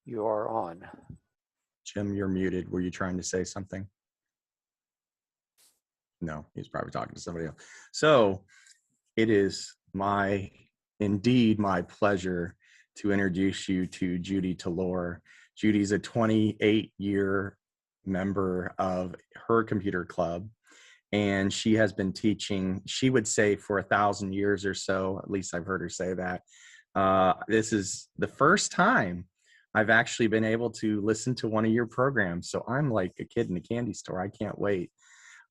You are on. Jim, you're muted. Were you trying to say something? No, he's probably talking to somebody else. So it is indeed my pleasure to introduce you to Judy Talor. Judy's a 28-year member of her computer club, and she has been teaching, she would say, for 1,000 years or so. At least I've heard her say that. This is the first time I've actually been able to listen to one of your programs. So I'm like a kid in a candy store. I can't wait.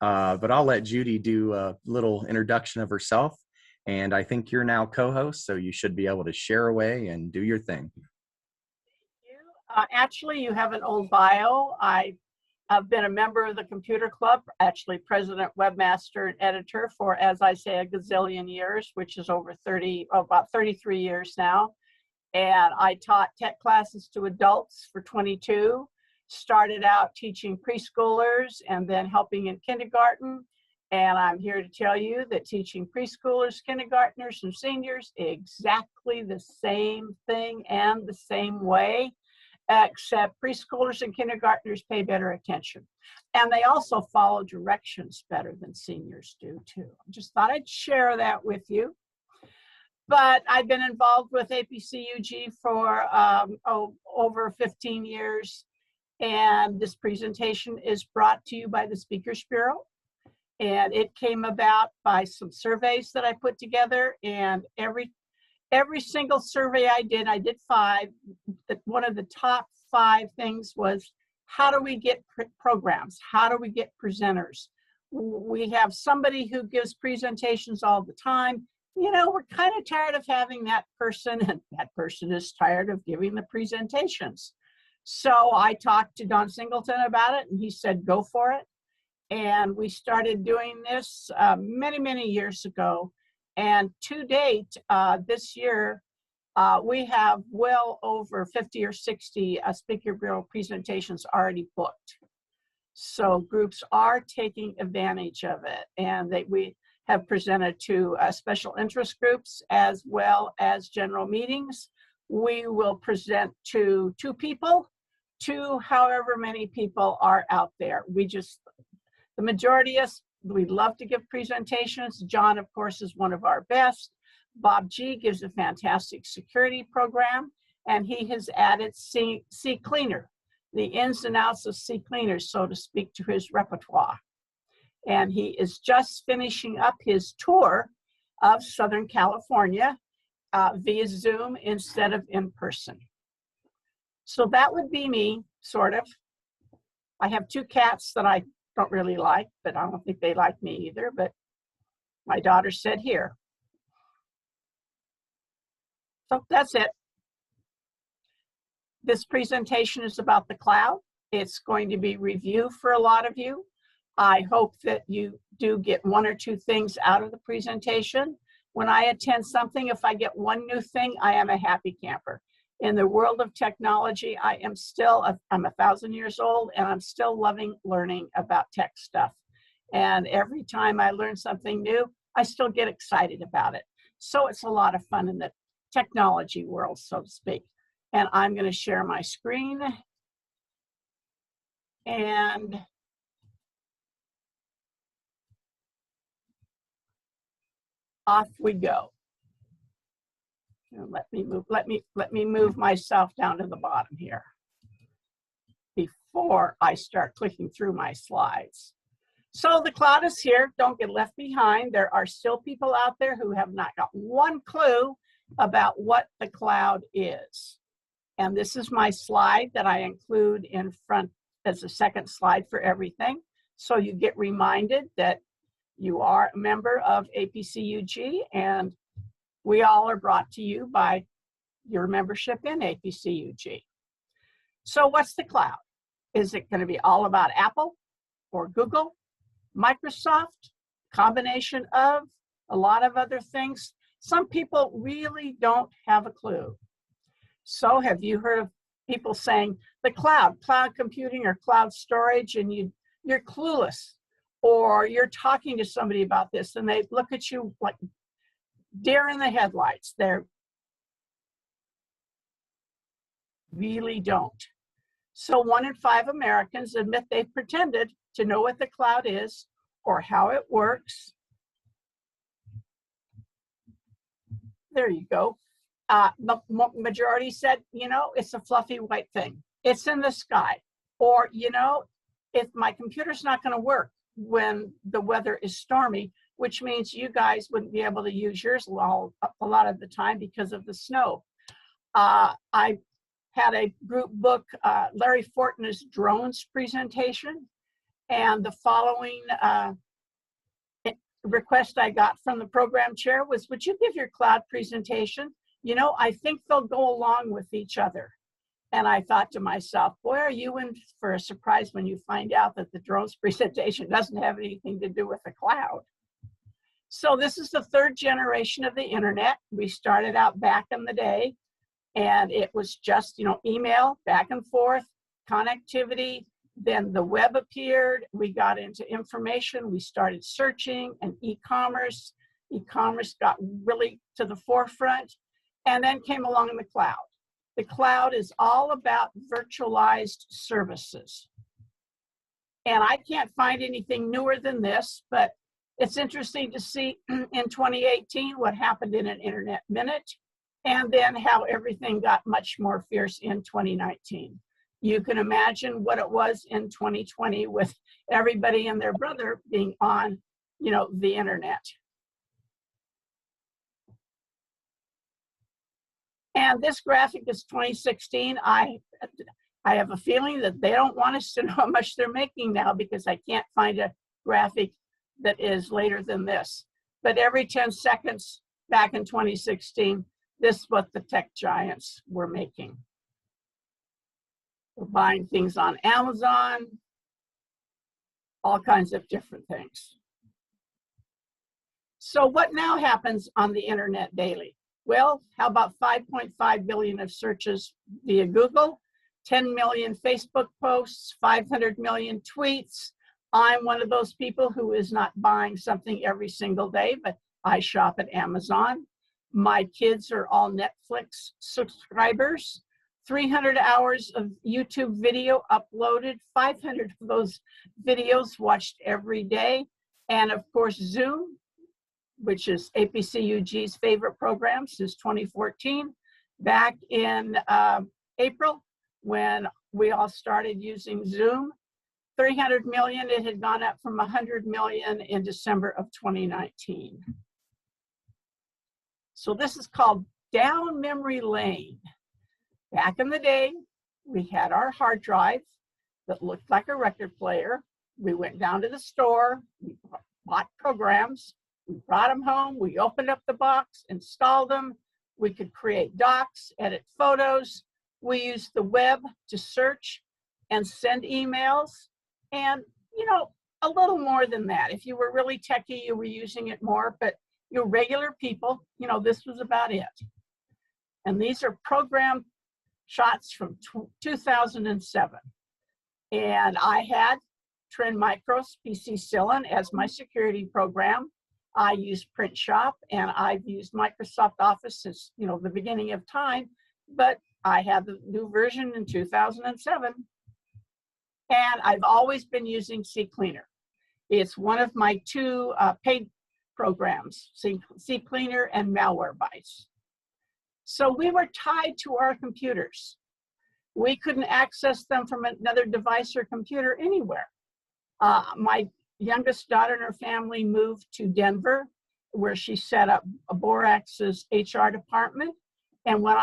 But I'll let Judy do a little introduction of herself. And I think you're now co-host, so you should be able to share away and do your thing. Actually, you have an old bio. I've been a member of the computer club, actually president, webmaster, and editor for, as I say, a gazillion years, which is about 33 years now. And I taught tech classes to adults for 22, started out teaching preschoolers and then helping in kindergarten. And I'm here to tell you that teaching preschoolers, kindergartners, and seniors exactly the same thing and the same way, except preschoolers and kindergartners pay better attention. And they also follow directions better than seniors do too. I just thought I'd share that with you. But I've been involved with APCUG for over 15 years. And this presentation is brought to you by the Speakers Bureau. And it came about by some surveys that I put together. And every single survey I did 5. One of the top 5 things was, how do we get programs? How do we get presenters? We have somebody who gives presentations all the time. You know, we're kind of tired of having that person, and that person is tired of giving the presentations. So I talked to Don Singleton about it, and he said, go for it. And we started doing this many, many years ago. And to date, this year, we have well over 50 or 60 Speaker Bureau presentations already booked. So groups are taking advantage of it. And we have presented to special interest groups as well as general meetings. We will present to 2 people, to however many people are out there. The majority of us, we love to give presentations. John, of course, is one of our best. Bob G gives a fantastic security program, and he has added CCleaner, the ins and outs of CCleaner, so to speak, to his repertoire. And he is just finishing up his tour of Southern California via Zoom instead of in person. So that would be me, sort of. I have 2 cats that I don't really like, but I don't think they like me either, but my daughter said here. So that's it. This presentation is about the cloud. It's going to be review for a lot of you. I hope that you do get 1 or 2 things out of the presentation. When I attend something, if I get 1 new thing, I am a happy camper. In the world of technology, I'm 1,000 years old, and I'm still loving learning about tech stuff. And every time I learn something new, I still get excited about it. So it's a lot of fun in the technology world, so to speak. And I'm going to share my screen. And off we go. And let me move myself down to the bottom here before I start clicking through my slides. So the cloud is here. Don't get left behind. There are still people out there who have not got 1 clue about what the cloud is. And this is my slide that I include in front as a second slide for everything. So you get reminded that you are a member of APCUG, and we all are brought to you by your membership in APCUG. So what's the cloud? Is it going to be all about Apple or Google, Microsoft, combination of a lot of other things? Some people really don't have a clue. So have you heard of people saying the cloud computing or cloud storage, and you're clueless, or you're talking to somebody about this and they look at you like deer in the headlights. really don't. So 1 in 5 Americans admit they've pretended to know what the cloud is or how it works. There you go. The majority said, you know, it's a fluffy white thing. It's in the sky. Or, you know, if my computer's not going to work when the weather is stormy, which means you guys wouldn't be able to use yours a lot of the time because of the snow. I had a group book Larry Fortner's drones presentation, and the following request I got from the program chair was, would you give your cloud presentation? You know, I think they'll go along with each other. And I thought to myself, boy, are you in for a surprise when you find out that the drones presentation doesn't have anything to do with the cloud. So this is the 3rd generation of the internet. We started out back in the day, and it was just, you know, email back and forth, connectivity. Then the web appeared. We got into information. We started searching and e-commerce. E-commerce got really to the forefront. And then came along the cloud. The cloud is all about virtualized services. And I can't find anything newer than this, but it's interesting to see in 2018 what happened in an Internet Minute, and then how everything got much more fierce in 2019. You can imagine what it was in 2020 with everybody and their brother being on, you know, the internet. And this graphic is 2016. I have a feeling that they don't want us to know how much they're making now, because I can't find a graphic that is later than this. But every 10 seconds back in 2016, this is what the tech giants were making. We're buying things on Amazon, all kinds of different things. So what now happens on the internet daily? Well, how about 5.5 billion of searches via Google, 10 million Facebook posts, 500 million tweets. I'm one of those people who is not buying something every single day, but I shop at Amazon. My kids are all Netflix subscribers. 300 hours of YouTube video uploaded, 500 of those videos watched every day. And of course, Zoom, which is APCUG's favorite program since 2014. Back in April, when we all started using Zoom, 300 million, it had gone up from 100 million in December of 2019. So this is called down memory lane. Back in the day, we had our hard drive that looked like a record player. We went down to the store, we bought programs, we brought them home, we opened up the box, installed them. We could create docs, edit photos. We used the web to search and send emails. And, you know, a little more than that. If you were really techie, you were using it more, but you regular people, you know, this was about it. And these are program shots from 2007. And I had Trend Micro's PCCillion as my security program. I used Print Shop, and I've used Microsoft Office since, you know, the beginning of time, but I had the new version in 2007. And I've always been using CCleaner. It's one of my 2 paid programs, CCleaner and Malwarebytes. So we were tied to our computers. We couldn't access them from another device or computer anywhere. My youngest daughter and her family moved to Denver, where she set up Borax's HR department. And when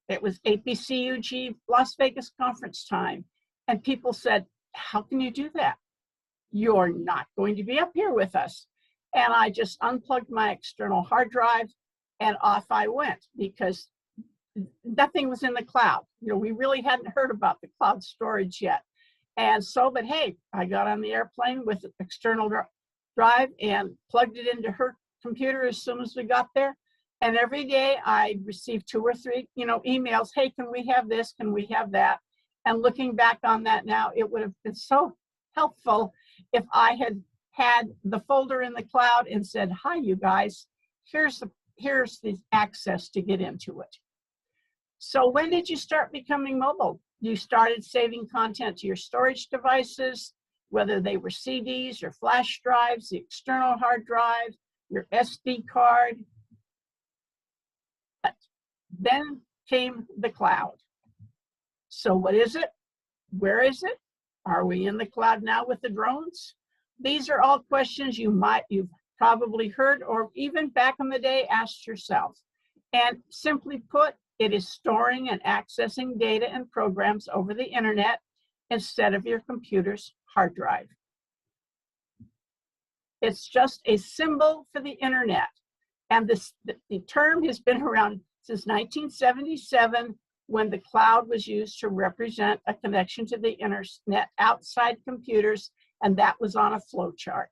it was APCUG Las Vegas conference time, and people said, how can you do that? You're not going to be up here with us. And I just unplugged my external hard drive and off I went, because nothing was in the cloud. You know, we really hadn't heard about the cloud storage yet. And so, but hey, I got on the airplane with an external drive and plugged it into her computer as soon as we got there. And every day I received 2 or 3, you know, emails. Hey, can we have this? Can we have that? And looking back on that now, it would have been so helpful if I had had the folder in the cloud and said, hi, you guys, here's the access to get into it. So when did you start becoming mobile? You started saving content to your storage devices, whether they were CDs or flash drives, the external hard drive, your SD card. But then came the cloud. So what is it? Where is it? Are we in the cloud now with the drones? These are all questions you've probably heard or even back in the day asked yourself. And simply put, it is storing and accessing data and programs over the internet instead of your computer's hard drive. It's just a symbol for the internet. And the term has been around since 1977, when the cloud was used to represent a connection to the internet outside computers, and that was on a flow chart.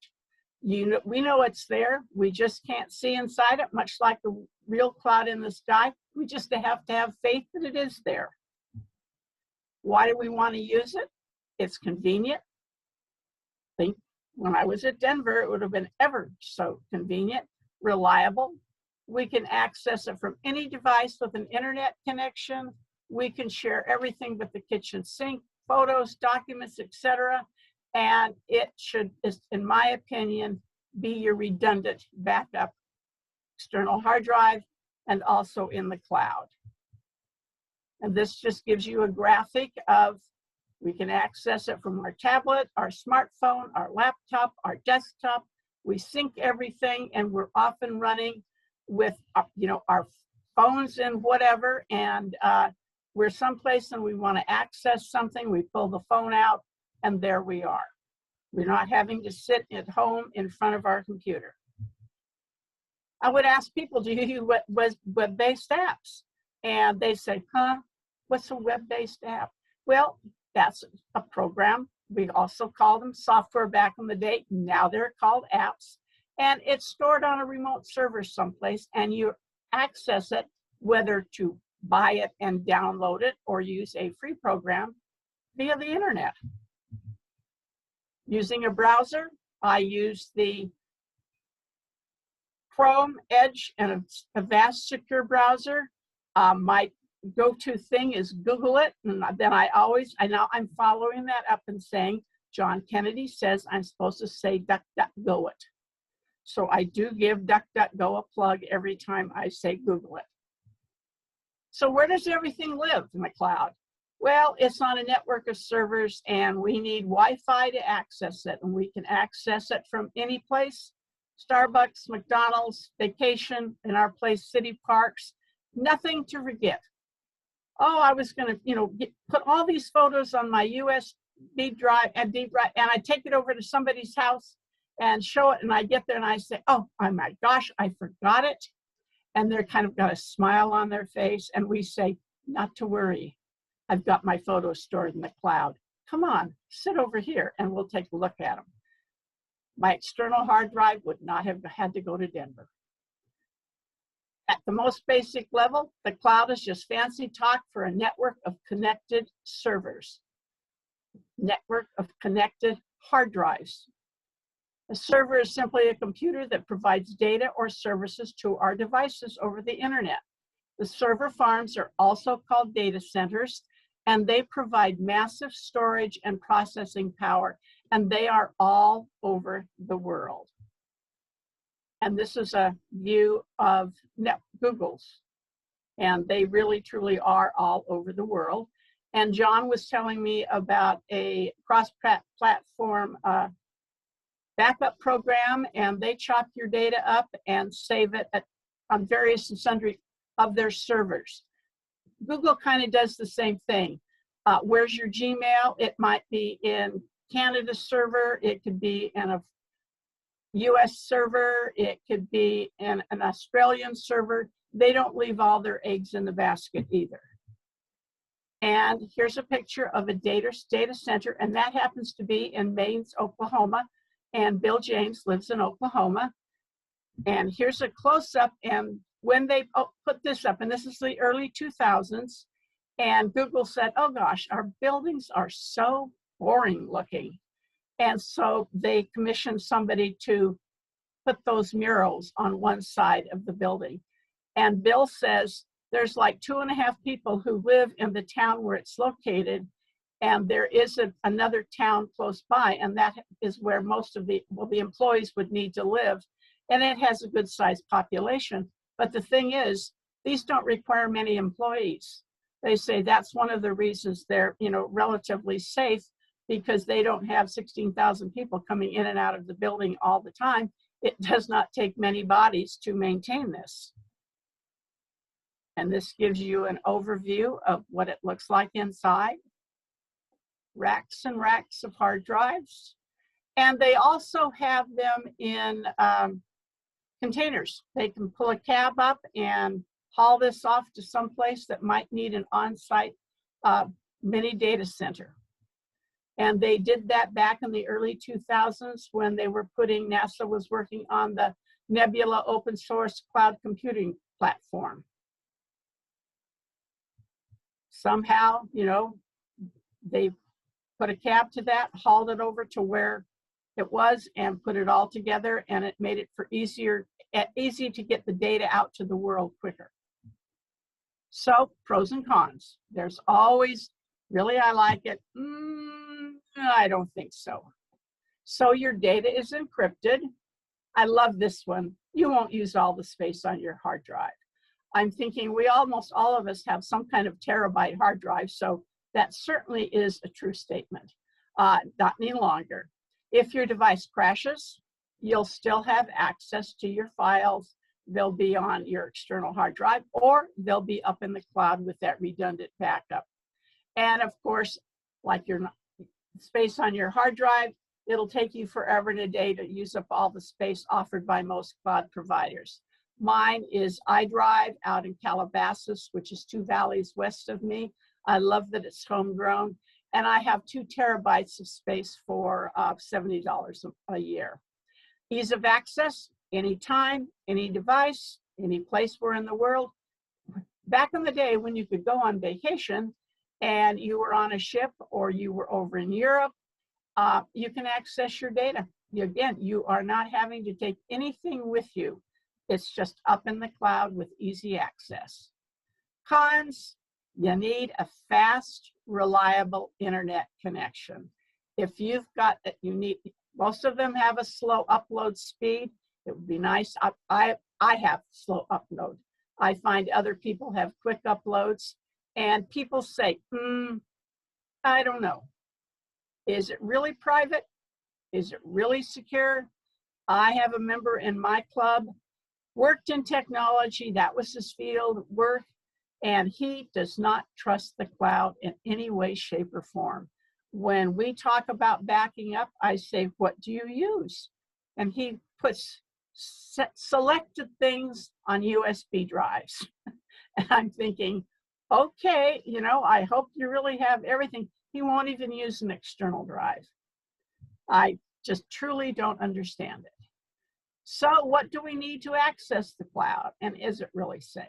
We know it's there. We just can't see inside it, much like the real cloud in the sky. We just have to have faith that it is there. Why do we want to use it? It's convenient. I think when I was at Denver, it would have been ever so convenient, reliable. We can access it from any device with an internet connection. We can share everything but the kitchen sink, photos, documents, etc. And it should, in my opinion, be your redundant backup external hard drive and also in the cloud. And this just gives you a graphic of, we can access it from our tablet, our smartphone, our laptop, our desktop. We sync everything, and we're often running with our phones and whatever, and we're someplace and we want to access something, we pull the phone out, and there we are. We're not having to sit at home in front of our computer. I would ask people, do you use web-based apps? And they say, what's a web-based app? Well, that's a program. We also call them software back in the day. Now they're called apps. And it's stored on a remote server someplace, and you access it, whether to buy it and download it or use a free program via the internet. Using a browser, I use the Chrome, Edge, and a Avast secure browser. My go-to thing is Google it, and then now I'm following that up and saying, John Kennedy says I'm supposed to say DuckDuckGo it. So I do give DuckDuckGo a plug every time I say Google it. So where does everything live in the cloud? Well, it's on a network of servers, and we need Wi-Fi to access it, and we can access it from any place. Starbucks, McDonald's, vacation, in our place, city parks, nothing to forget. Oh, I was going to, put all these photos on my USB drive and I take it over to somebody's house and show it, and I get there and I say, oh my gosh, I forgot it. And they're kind of got a smile on their face, and we say, not to worry. I've got my photos stored in the cloud. Come on, sit over here and we'll take a look at them. My external hard drive would not have had to go to Denver. At the most basic level, the cloud is just fancy talk for a network of connected servers, network of connected hard drives. A server is simply a computer that provides data or services to our devices over the internet. The server farms are also called data centers, and they provide massive storage and processing power, and they are all over the world. And this is a view of Google's, and they really truly are all over the world. And John was telling me about a cross-platform backup program, and they chop your data up and save it on various and sundry of their servers. Google kind of does the same thing. Where's your Gmail? It might be in Canada's server. It could be in a US server. It could be in an Australian server. They don't leave all their eggs in the basket either. And here's a picture of a data center, and that happens to be in Maines, Oklahoma. And Bill James lives in Oklahoma. And here's a close-up, and when they put this up, and this is the early 2000s, and Google said, oh gosh, our buildings are so boring looking. And so they commissioned somebody to put those murals on one side of the building. And Bill says, there's like 2.5 people who live in the town where it's located, and there is another town close by, and that is where most of the employees would need to live, and it has a good sized population. But the thing is, these don't require many employees. They say that's one of the reasons they're, relatively safe, because they don't have 16,000 people coming in and out of the building all the time. It does not take many bodies to maintain this. And this gives you an overview of what it looks like inside. Racks and racks of hard drives. And they also have them in containers. They can pull a cab up and haul this off to some place that might need an on-site mini data center. And they did that back in the early 2000s when NASA was working on the Nebula open source cloud computing platform. Somehow, they put a cab to that, hauled it over to where it was, and put it all together, and it made it easy to get the data out to the world quicker. So, pros and cons. There's always, really, I like it. I don't think so. So your data is encrypted. I love this one. You won't use all the space on your hard drive. I'm thinking almost all of us have some kind of terabyte hard drive, so that certainly is a true statement. Not any longer. If your device crashes, you'll still have access to your files. They'll be on your external hard drive, or they'll be up in the cloud with that redundant backup. And of course, like your space on your hard drive, it'll take you forever and a day to use up all the space offered by most cloud providers. Mine is iDrive out in Calabasas, which is 2 valleys west of me. I love that it's homegrown. And I have 2 terabytes of space for $70 a year. Ease of access, anytime, any device, any place we're in the world. Back in the day when you could go on vacation and you were on a ship or you were over in Europe, you can access your data. Again, you are not having to take anything with you. It's just up in the cloud with easy access. Cons, you need a fast, reliable internet connection. If you've got that, most of them have a slow upload speed. It would be nice. I have slow upload. I find other people have quick uploads, and people say, I don't know. Is it really private? Is it really secure? I have a member in my club, worked in technology, that was his field work, and he does not trust the cloud in any way, shape, or form. When we talk about backing up, I say, what do you use? And he puts selected things on USB drives. And I'm thinking, okay, I hope you really have everything. He won't even use an external drive. I just truly don't understand it. So what do we need to access the cloud? And is it really safe?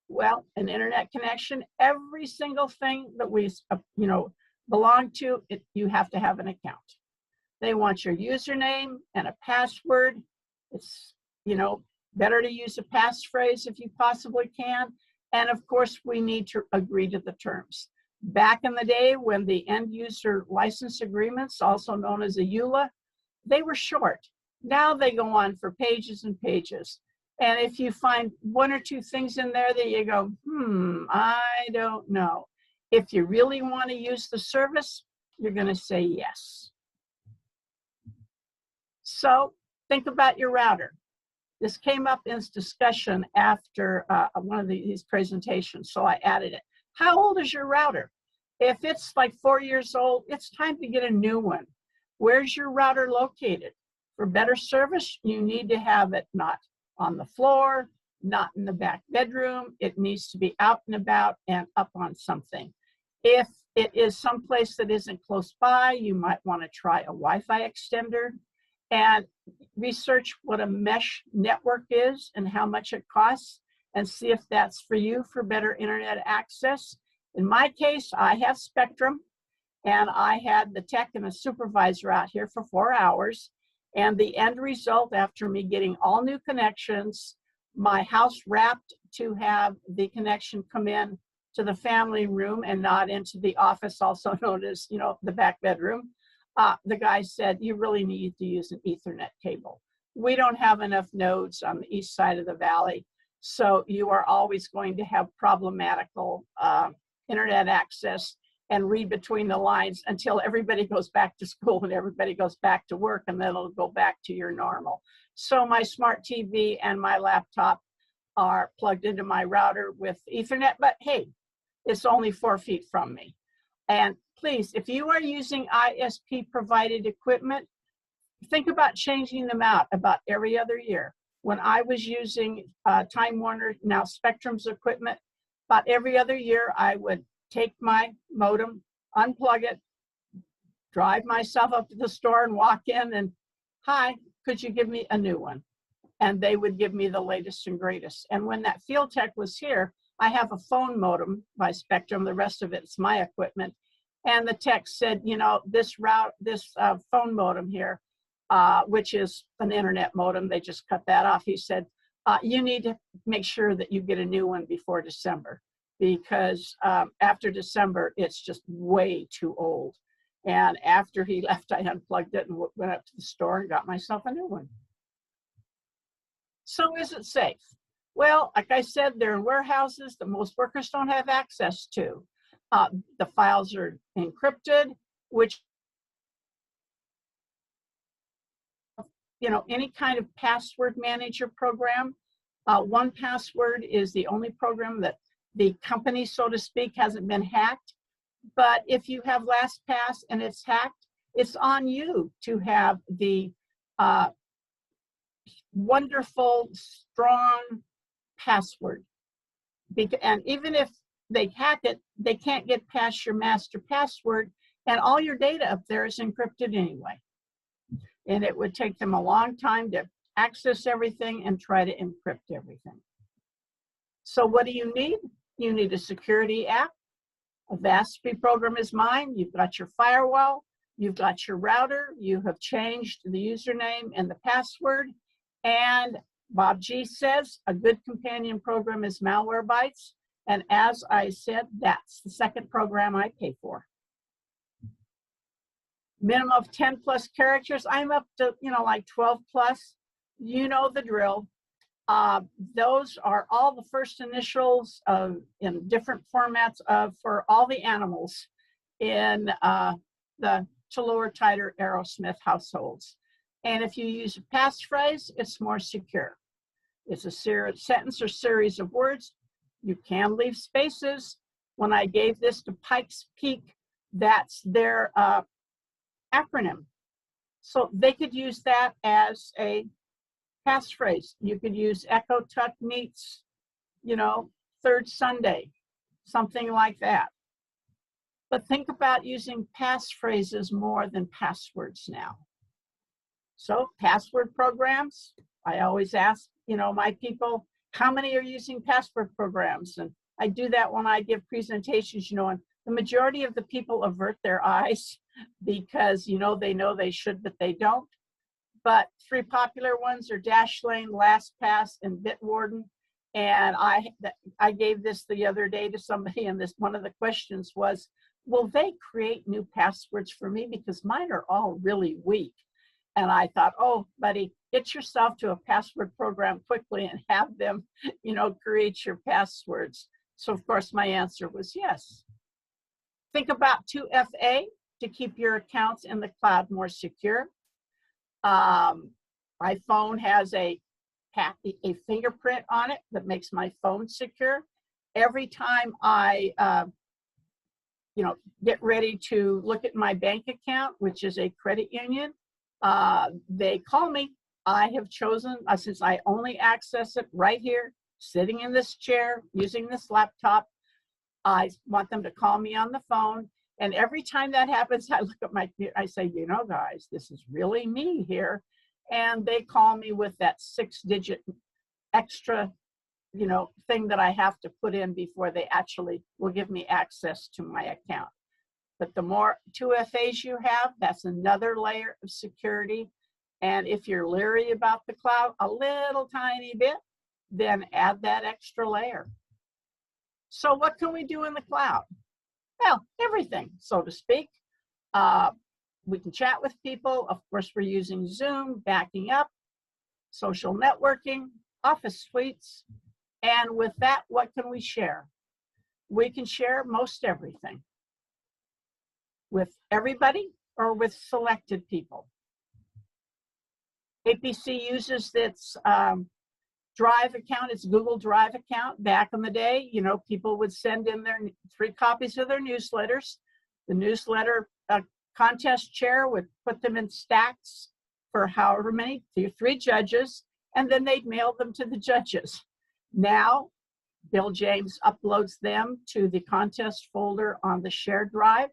Well, an internet connection, every single thing that we belong to, you have to have an account. They want your username and a password. It's, better to use a passphrase if you possibly can. And of course, we need to agree to the terms. Back in the day when the end user license agreements, also known as a EULA, they were short. Now they go on for pages and pages. And if you find 1 or 2 things in there that you go, I don't know. If you really want to use the service, you're going to say yes. So think about your router. This came up in discussion after one of these presentations, so I added it. How old is your router? If it's like 4 years old, it's time to get a new one. Where's your router located? For better service, you need to have it not on the floor, not in the back bedroom. It needs to be out and about and up on something. If it is someplace that isn't close by, you might want to try a Wi-Fi extender and research what a mesh network is and how much it costs, and see if that's for you for better internet access. In my case, I have Spectrum, and I had the tech and a supervisor out here for 4 hours. And the end result, after me getting all new connections, my house wrapped to have the connection come in to the family room and not into the office, also known as, you know, the back bedroom, the guy said, you really need to use an Ethernet cable. We don't have enough nodes on the east side of the valley, so you are always going to have problematical internet access and read between the lines until everybody goes back to school and everybody goes back to work, and then it'll go back to your normal. So my smart TV and my laptop are plugged into my router with Ethernet, but hey, it's only 4 feet from me. And please, if you are using ISP provided equipment, think about changing them out about every other year. When I was using Time Warner, now Spectrum's equipment, about every other year, I would take my modem, unplug it, drive myself up to the store and walk in and, hi, could you give me a new one? And they would give me the latest and greatest. And when that Field Tech was here, I have a phone modem by Spectrum. The rest of it's my equipment. And the tech said, you know, this phone modem here, which is an internet modem, they just cut that off. He said, you need to make sure that you get a new one before December, because after December, it's just way too old. And after he left, I unplugged it and went up to the store and got myself a new one. So is it safe? Well, like I said, they're in warehouses that most workers don't have access to. The files are encrypted, which, you know, any kind of password manager program. 1Password is the only program that the company, so to speak, hasn't been hacked. But if you have LastPass and it's hacked, it's on you to have the wonderful, strong password. And even if they hack it, they can't get past your master password, and all your data up there is encrypted anyway. And it would take them a long time to access everything and try to encrypt everything. So what do you need? You need a security app. A VASP program is mine. You've got your firewall, you've got your router, you have changed the username and the password. And Bob G says a good companion program is Malwarebytes. And as I said, that's the second program I pay for. Minimum of 10 plus characters. I'm up to, you know, like 12 plus. You know the drill. Those are all the first initials in different formats for all the animals in the Tallulah, Titer, Arrowsmith households. And if you use a passphrase, it's more secure. It's a sentence or series of words. You can leave spaces. When I gave this to Pikes Peak, that's their acronym. So they could use that as a passphrase. You could use Echo Tuck meets, you know, third Sunday, something like that. But think about using passphrases more than passwords now. So password programs, I always ask, you know, my people, how many are using password programs? And I do that when I give presentations, you know, and the majority of the people avert their eyes because, you know they should, but they don't. But 3 popular ones are Dashlane, LastPass, and Bitwarden. And I gave this the other day to somebody, and one of the questions was, will they create new passwords for me? Because mine are all really weak. And I thought, oh, buddy, get yourself to a password program quickly and have them, you know, create your passwords. So of course my answer was yes. Think about 2FA to keep your accounts in the cloud more secure. My phone has a fingerprint on it that makes my phone secure. Every time I, you know, get ready to look at my bank account, which is a credit union, they call me. I have chosen, since I only access it right here, sitting in this chair, using this laptop, I want them to call me on the phone. And every time that happens, I look at my computer, I say, you know, guys, this is really me here. And they call me with that 6-digit extra, you know, thing that I have to put in before they actually will give me access to my account. But the more 2FAs you have, that's another layer of security. And if you're leery about the cloud a little tiny bit, then add that extra layer. So what can we do in the cloud? Well, everything, so to speak. We can chat with people. Of course, we're using Zoom, backing up, social networking, office suites. And with that, what can we share? We can share most everything with everybody or with selected people. APC uses its Drive account, its Google Drive account. Back in the day, you know, people would send in their 3 copies of their newsletters. The newsletter contest chair would put them in stacks for however many, 3 judges, and then they'd mail them to the judges. Now, Bill James uploads them to the contest folder on the shared drive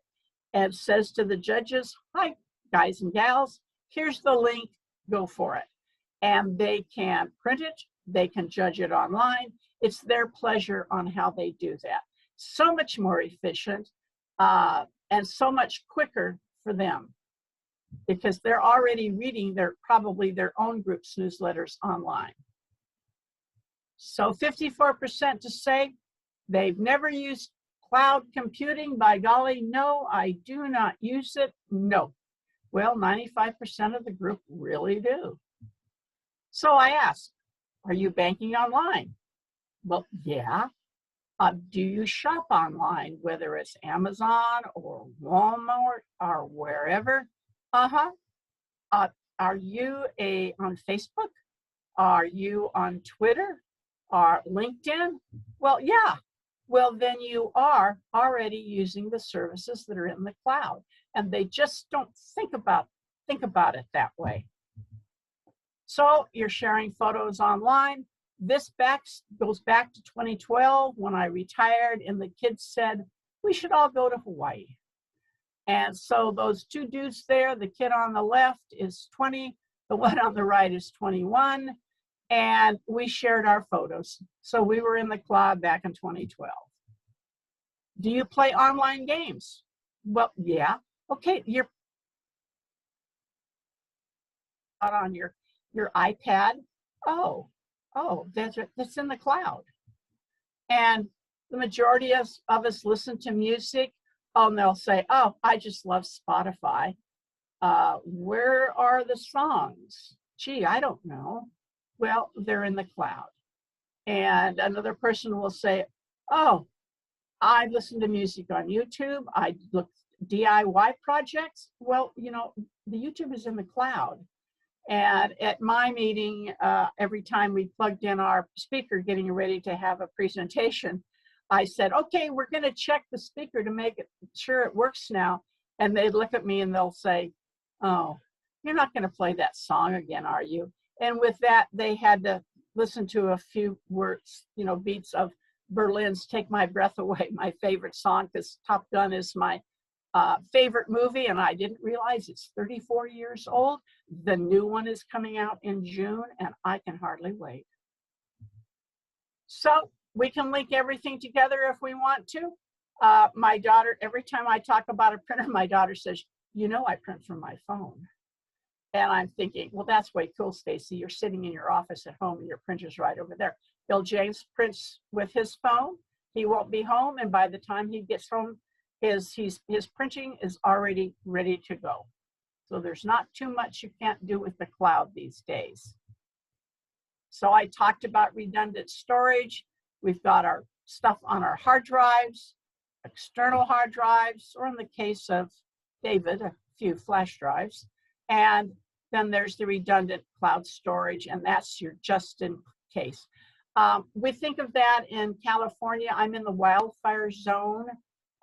and says to the judges, hi, guys and gals, here's the link, go for it. And they can print it, they can judge it online. It's their pleasure on how they do that. So much more efficient and so much quicker for them because they're already reading probably their own group's newsletters online. So 54% to say they've never used cloud computing. By golly, no, I do not use it. No. Well, 95% of the group really do. So I ask, are you banking online? Well, yeah. Do you shop online, whether it's Amazon or Walmart or wherever? Are you on Facebook? Are you on Twitter or LinkedIn? Well, yeah. Well, then you are already using the services that are in the cloud, and they just don't think about it that way. So you're sharing photos online. This goes back to 2012 when I retired and the kids said, we should all go to Hawaii. And so those 2 dudes there, the kid on the left is 20, the one on the right is 21, and we shared our photos. So we were in the cloud back in 2012. Do you play online games? Well, yeah. Okay, you're on your iPad. Oh, that's in the cloud. And the majority of us listen to music. Oh, and they'll say, oh, I just love Spotify. Where are the songs? Gee, I don't know. Well, they're in the cloud. And another person will say, oh, I listen to music on YouTube. I look DIY projects. Well, you know, the YouTube is in the cloud. And at my meeting, every time we plugged in our speaker getting ready to have a presentation, I said, okay, we're going to check the speaker to make sure it works now. And they look at me and they'll say, oh, you're not going to play that song again, are you? And with that, they had to listen to a few words, you know, beats of Berlin's Take My Breath Away, my favorite song, because Top Gun is my favorite movie, and I didn't realize it's 34 years old. The new one is coming out in June, and I can hardly wait. So we can link everything together if we want to. My daughter, every time I talk about a printer, my daughter says, you know, I print from my phone. And I'm thinking, well, that's way cool, Stacy. You're sitting in your office at home and your printer's right over there. Bill James prints with his phone. He won't be home, and by the time he gets home, his printing is already ready to go. So there's not too much you can't do with the cloud these days. So I talked about redundant storage. We've got our stuff on our hard drives, external hard drives, or in the case of David, a few flash drives. And then there's the redundant cloud storage, and that's your just in case. We think of that in California. I'm in the wildfire zone,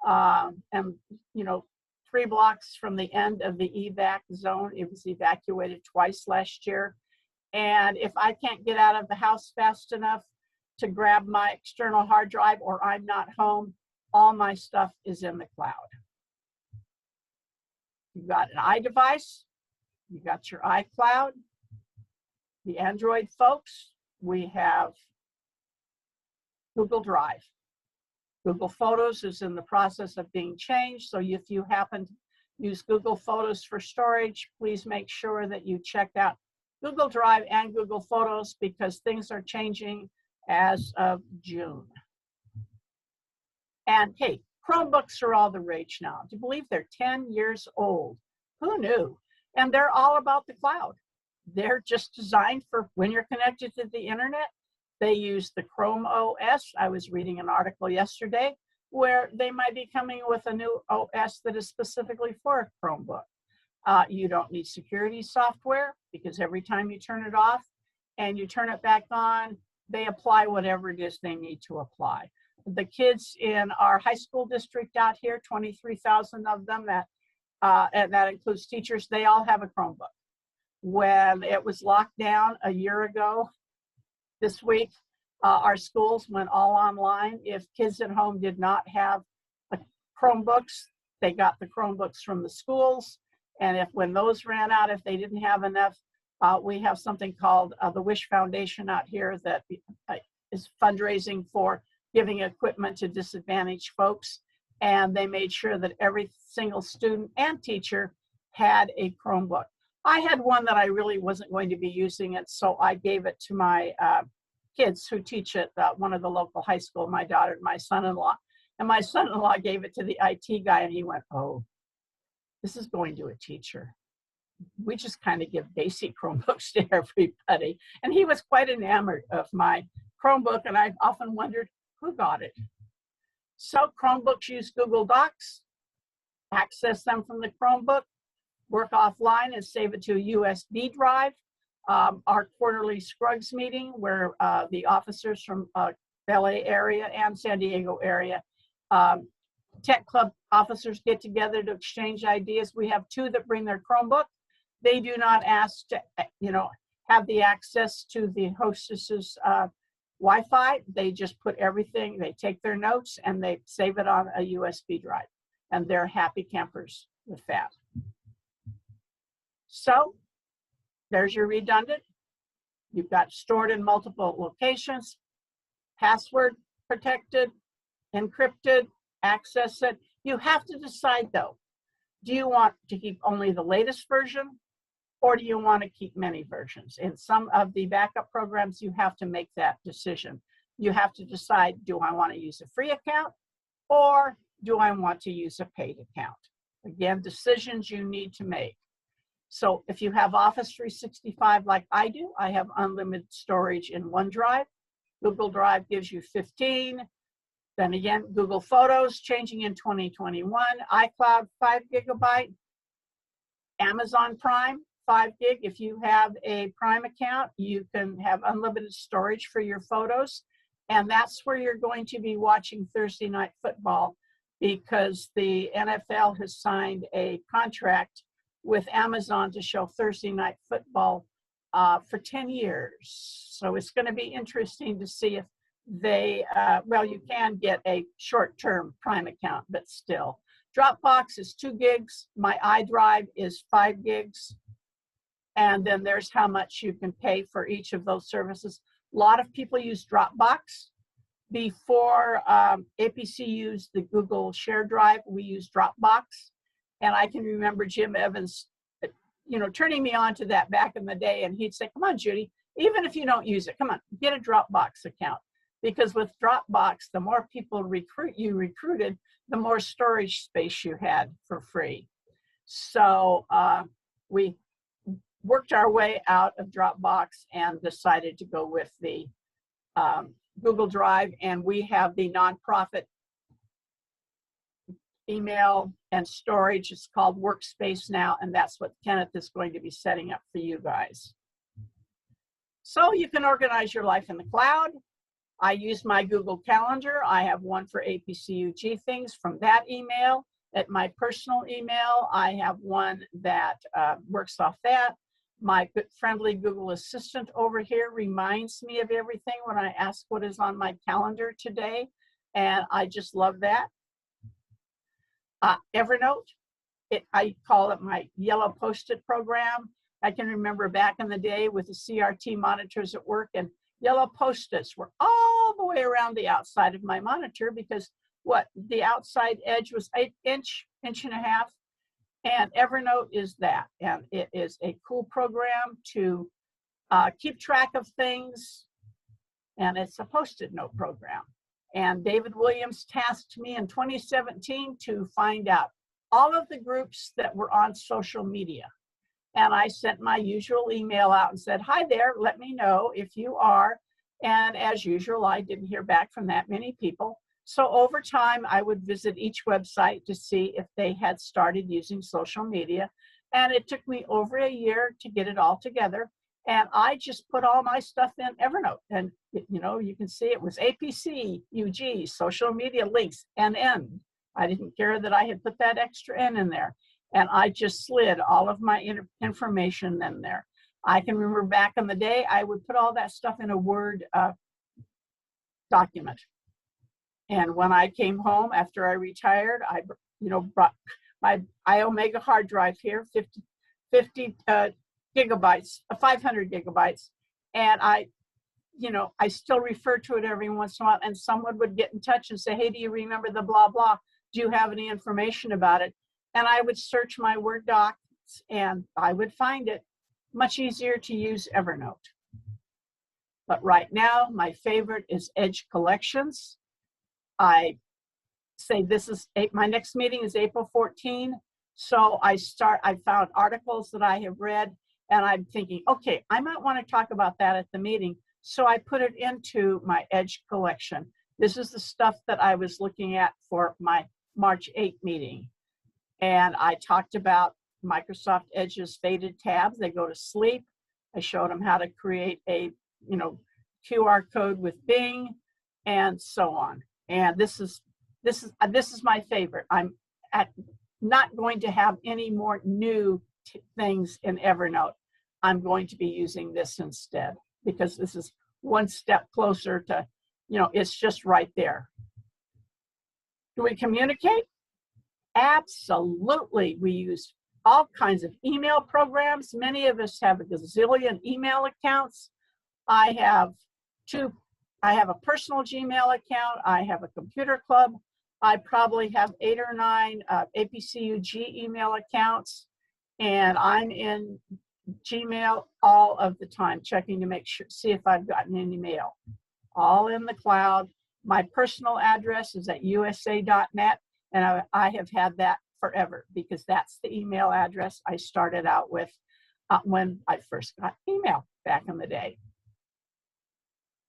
and you know, 3 blocks from the end of the evac zone. It was evacuated twice last year. And if I can't get out of the house fast enough to grab my external hard drive, or I'm not home, all my stuff is in the cloud. You've got an iDevice, you got your iCloud. The Android folks, we have Google Drive. Google Photos is in the process of being changed, so if you happen to use Google Photos for storage, please make sure that you check out Google Drive and Google Photos, because things are changing as of June. And hey, Chromebooks are all the rage now. Do you believe they're 10 years old? Who knew? And they're all about the cloud. They're just designed for when you're connected to the internet. They use the Chrome OS. I was reading an article yesterday where they might be coming with a new OS that is specifically for a Chromebook. You don't need security software because every time you turn it off and you turn it back on, they apply whatever it is they need to apply. The kids in our high school district out here, 23,000 of them, and that includes teachers, they all have a Chromebook. When it was locked down a year ago, this week, our schools went all online. If kids at home did not have Chromebooks, they got the Chromebooks from the schools. And when those ran out, if they didn't have enough, we have something called the Wish Foundation out here that is fundraising for giving equipment to disadvantaged folks. And they made sure that every single student and teacher had a Chromebook. I had one that I really wasn't going to be using it, so I gave it to my kids who teach at one of the local high school, my daughter and my son-in-law. And my son-in-law gave it to the IT guy, and he went, "Oh, this is going to a teacher. We just kind of give basic Chromebooks to everybody." And he was quite enamored of my Chromebook, and I've often wondered who got it. So Chromebooks use Google Docs, access them from the Chromebook, work offline and save it to a USB drive. Our quarterly Scruggs meeting where the officers from LA area and San Diego area, tech club officers get together to exchange ideas. We have 2 that bring their Chromebook. They do not ask to, have the access to the hostess's Wi-Fi. They just put everything, they take their notes and they save it on a USB drive. And they're happy campers with that. So there's your redundant. You've got stored in multiple locations, password protected, encrypted, access it. You have to decide though, do you want to keep only the latest version or do you want to keep many versions? In some of the backup programs, you have to make that decision. You have to decide, do I want to use a free account or do I want to use a paid account? Again, decisions you need to make. So if you have Office 365 like I do, I have unlimited storage in OneDrive. Google Drive gives you 15. Then again, Google Photos changing in 2021. iCloud 5 GB. Amazon Prime 5 gig. If you have a Prime account, you can have unlimited storage for your photos. And that's where you're going to be watching Thursday Night Football because the NFL has signed a contract with Amazon to show Thursday Night Football for 10 years. So it's going to be interesting to see if they, well, you can get a short-term Prime account, but still. Dropbox is 2 gigs. My iDrive is 5 gigs. And then there's how much you can pay for each of those services. A lot of people use Dropbox. Before APC used the Google Share Drive, we used Dropbox. And I can remember Jim Evans, turning me on to that back in the day. And he'd say, "Come on, Judy, even if you don't use it, come on, get a Dropbox account." Because with Dropbox, the more people you recruited, the more storage space you had for free. So we worked our way out of Dropbox and decided to go with the Google Drive. And we have the nonprofit email and storage. It's called Workspace now, and that's what Kenneth is going to be setting up for you guys. So you can organize your life in the cloud. I use my Google Calendar. I have one for APCUG things from that email. At my personal email, I have one that works off that. My good friendly Google Assistant over here reminds me of everything when I ask what is on my calendar today, and I just love that. Evernote, I call it my yellow Post-it program. I can remember back in the day with the CRT monitors at work, and yellow Post-its were all the way around the outside of my monitor because the outside edge was 1 inch, 1.5 inches, and Evernote is that. And it is a cool program to keep track of things and it's a Post-it note program. And David Williams tasked me in 2017 to find out all of the groups that were on social media. And I sent my usual email out and said, hi there, let me know if you are. And as usual, I didn't hear back from that many people. So over time, I would visit each website to see if they had started using social media. And it took me over a year to get it all together. And I just put all my stuff in Evernote. And, you know, you can see it was APC, UG, social media links, NN. I didn't care that I had put that extra N in there. And I just slid all of my information in there. I can remember back in the day, I would put all that stuff in a Word document. And when I came home after I retired, I, brought my iOmega hard drive here, 50 gigabytes, 500 gigabytes. And I still refer to it every once in a while, and someone would get in touch and say, hey, do you remember the blah, blah? Do you have any information about it? And I would search my Word docs and I would find it. Much easier to use Evernote. But right now, my favorite is Edge Collections. I say my next meeting is April 14. So I found articles that I have read, and I'm thinking, okay, I might want to talk about that at the meeting. So I put it into my Edge collection. This is the stuff that I was looking at for my March 8 meeting. And I talked about Microsoft Edge's faded tabs. They go to sleep. I showed them how to create a, QR code with Bing and so on. And this is my favorite. I'm not going to have any more new things in Evernote. I'm going to be using this instead because this is one step closer to, it's just right there. Do we communicate? Absolutely. We use all kinds of email programs. Many of us have a gazillion email accounts. I have a personal Gmail account. I have a computer club. I probably have 8 or 9 APCUG email accounts, and I'm in Gmail all of the time, checking to see if I've gotten any mail. All in the cloud. My personal address is at usa.net, and I have had that forever because that's the email address I started out with when I first got email back in the day.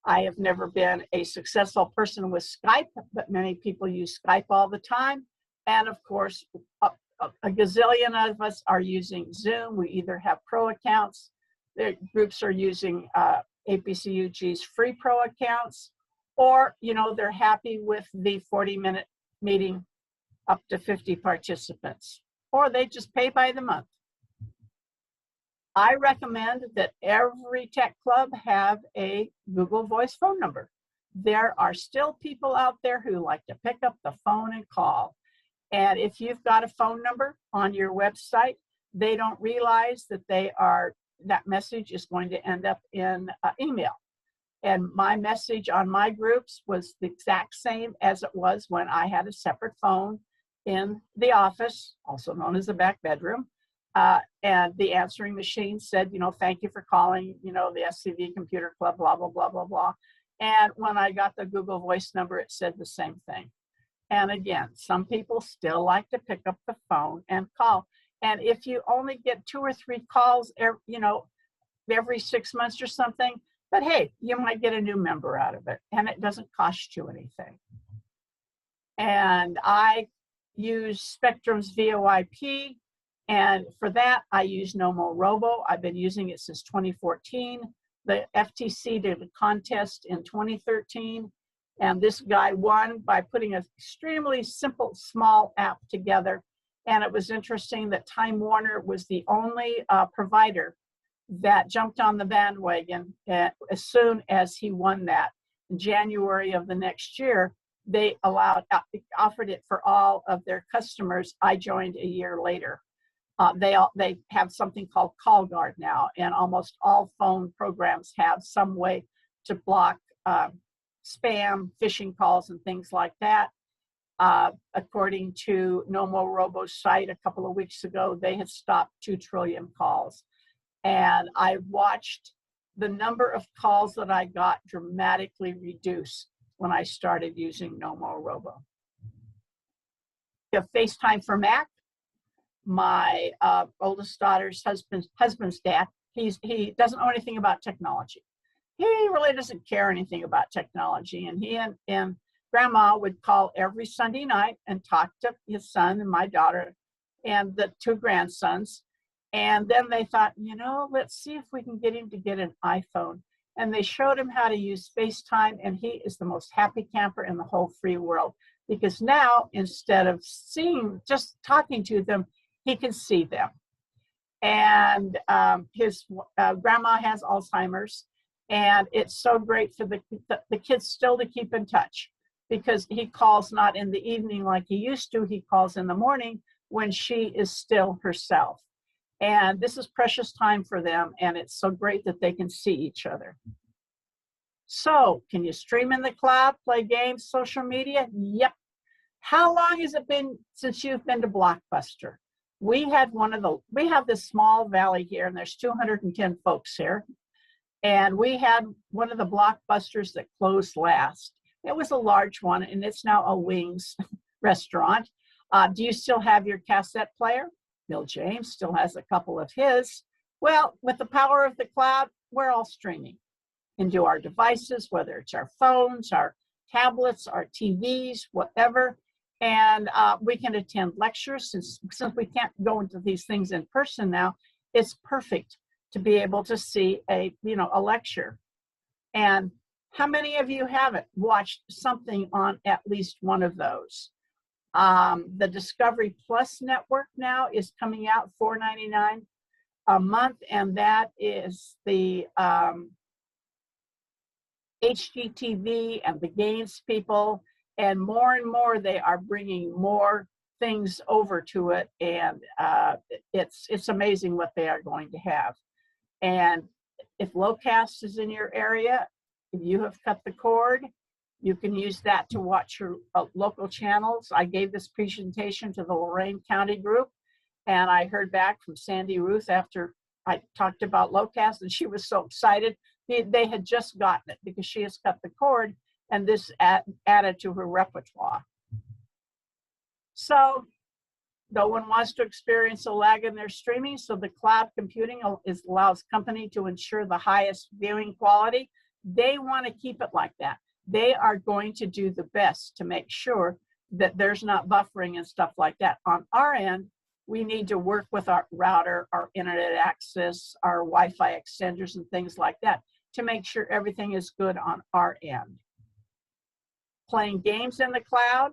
I have never been a successful person with Skype, but many people use Skype all the time. And of course, a gazillion of us are using Zoom. We either have pro accounts, the groups are using APCUG's free pro accounts, or they're happy with the 40-minute meeting up to 50 participants, or they just pay by the month. I recommend that every tech club have a Google Voice phone number. There are still people out there who like to pick up the phone and call. And if you've got a phone number on your website, they don't realize that that message is going to end up in email. And my message on my groups was the exact same as it was when I had a separate phone in the office, also known as the back bedroom. And the answering machine said, thank you for calling, the SCV Computer Club, blah, blah, blah, blah, blah. And when I got the Google Voice number, it said the same thing. And again, some people still like to pick up the phone and call. And if you only get 2 or 3 calls, every 6 months or something, but hey, you might get a new member out of it, and it doesn't cost you anything. And I use Spectrum's VoIP, and for that, I use NomoRobo. I've been using it since 2014. The FTC did a contest in 2013, and this guy won by putting an extremely simple, small app together. And it was interesting that Time Warner was the only provider that jumped on the bandwagon as soon as he won that. In January of the next year, they offered it for all of their customers. I joined a year later. They have something called CallGuard now, and almost all phone programs have some way to block spam, phishing calls, and things like that. According to NomoRobo's site a couple of weeks ago, they had stopped 2 trillion calls. And I watched the number of calls that I got dramatically reduced when I started using NomoRobo. We have FaceTime for Mac. My oldest daughter's husband's dad, he doesn't know anything about technology. He really doesn't care anything about technology. And he and grandma would call every Sunday night and talk to his son and my daughter and the two grandsons. And then they thought, you know, let's see if we can get him to get an iPhone. And they showed him how to use FaceTime, and he is the most happy camper in the whole free world. Because now, instead of just talking to them, he can see them. And his grandma has Alzheimer's, and it's so great for the kids still to keep in touch, because he calls not in the evening like he used to, he calls in the morning when she is still herself. And this is precious time for them, and it's so great that they can see each other. So, can you stream in the cloud, play games, social media? Yep. How long has it been since you've been to Blockbuster? We have this small valley here, and there's 210 folks here. And we had one of the Blockbusters that closed last. It was a large one, and it's now a Wings restaurant. Do you still have your cassette player? Bill James still has a couple of his. Well, with the power of the cloud, we're all streaming into our devices, whether it's our phones, our tablets, our TVs, whatever. And we can attend lectures. Since we can't go into these things in person now, it's perfect to be able to see a lecture. And how many of you haven't watched something on at least one of those? The Discovery Plus network now is coming out $4.99 a month, and that is the HGTV and the Gaines people, and more they are bringing more things over to it, and it's amazing what they are going to have. And if Locast is in your area, if you have cut the cord, you can use that to watch your local channels. I gave this presentation to the Lorain County group, and I heard back from Sandy Ruth after I talked about Locast, and she was so excited. They had just gotten it because she has cut the cord, and this added to her repertoire. So no one wants to experience a lag in their streaming, so the cloud computing allows company to ensure the highest viewing quality. They want to keep it like that. They are going to do the best to make sure that there's not buffering and stuff like that. On our end, we need to work with our router, our internet access, our Wi-Fi extenders and things like that to make sure everything is good on our end. Playing games in the cloud,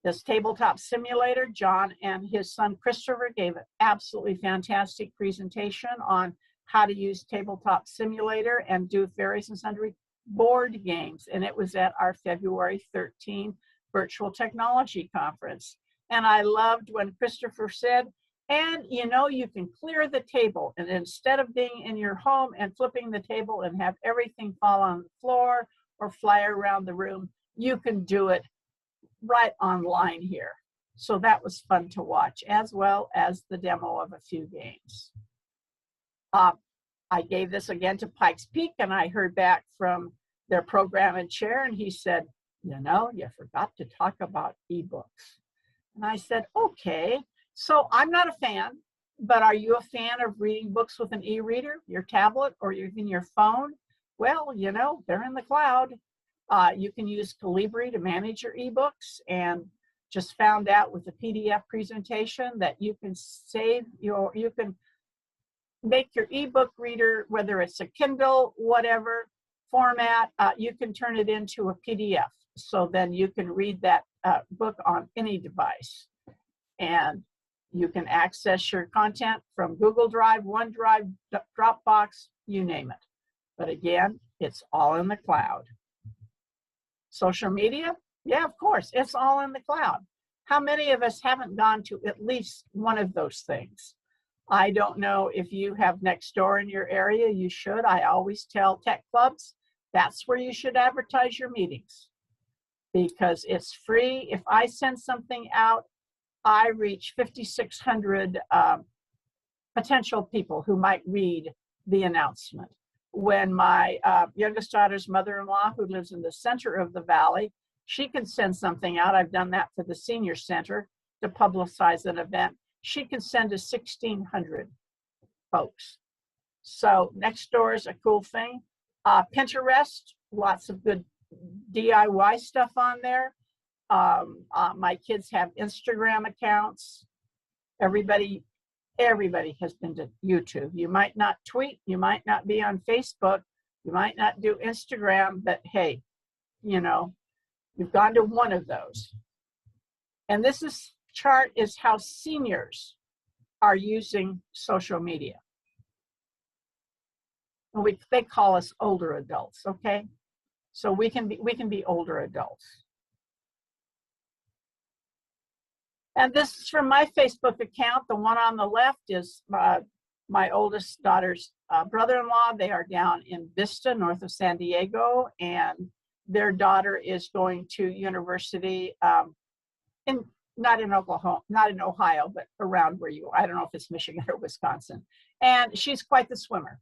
this tabletop simulator, John and his son Christopher gave an absolutely fantastic presentation on how to use tabletop simulator and do various and sundry board games. And it was at our February 13 virtual technology conference. And I loved when Christopher said, and you can clear the table. And instead of being in your home and flipping the table and have everything fall on the floor or fly around the room, you can do it right online here. So that was fun to watch, as well as the demo of a few games. I gave this again to Pikes Peak, and I heard back from their program and chair, and he said, you forgot to talk about ebooks. And I said, okay. So I'm not a fan, but are you a fan of reading books with an e-reader, your tablet, or even your phone? Well, they're in the cloud. You can use Calibri to manage your ebooks, and just found out with the PDF presentation that you can you can make your ebook reader, whether it's a Kindle, whatever format, you can turn it into a PDF. So then you can read that book on any device. And you can access your content from Google Drive, OneDrive, Dropbox, you name it. But again, it's all in the cloud. Social media? Yeah, of course, it's all in the cloud. How many of us haven't gone to at least one of those things? I don't know if you have Nextdoor in your area. You should. I always tell tech clubs, that's where you should advertise your meetings because it's free. If I send something out, I reach 5,600 potential people who might read the announcement. when my youngest daughter's mother-in-law, who lives in the center of the valley, she can send something out. I've done that for the senior center to publicize an event. She can send to 1,600 folks. So Nextdoor is a cool thing. Pinterest, lots of good DIY stuff on there. My kids have Instagram accounts. Everybody has been to YouTube. You might not tweet, you might not be on Facebook, you might not do Instagram, but hey, you've gone to one of those. And this chart is how seniors are using social media. And they call us older adults, okay? So we can be older adults. And this is from my Facebook account. The one on the left is my oldest daughter's brother-in-law. They are down in Vista, north of San Diego, and their daughter is going to university not in Oklahoma, not in Ohio, but around where you are. I don't know if it's Michigan or Wisconsin. And she's quite the swimmer.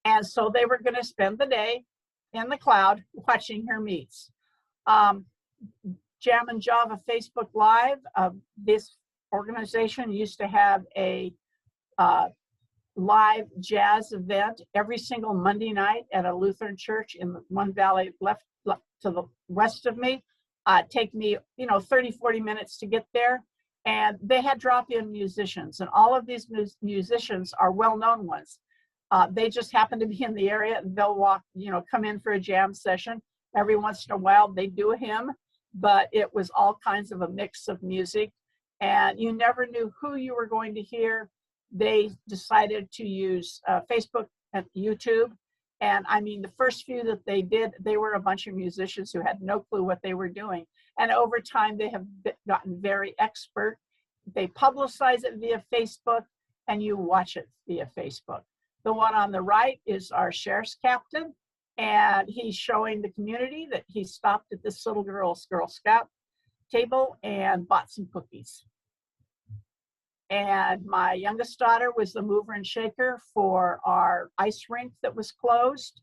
And so they were going to spend the day in the cloud watching her meets. Jam and Java Facebook Live, this organization used to have a live jazz event every single Monday night at a Lutheran church in one valley left to the west of me. Take me, 30, 40 minutes to get there. And they had drop-in musicians, and all of these musicians are well-known ones. They just happen to be in the area, and they'll come in for a jam session. Every once in a while, they do a hymn, but it was all kinds of a mix of music, and you never knew who you were going to hear. They decided to use Facebook and YouTube. And I mean, the first few that they did, they were a bunch of musicians who had no clue what they were doing. And over time, they have gotten very expert. They publicize it via Facebook, and you watch it via Facebook. The one on the right is our sheriff's captain, and he's showing the community that he stopped at this little girl's Girl Scout table and bought some cookies. And my youngest daughter was the mover and shaker for our ice rink that was closed.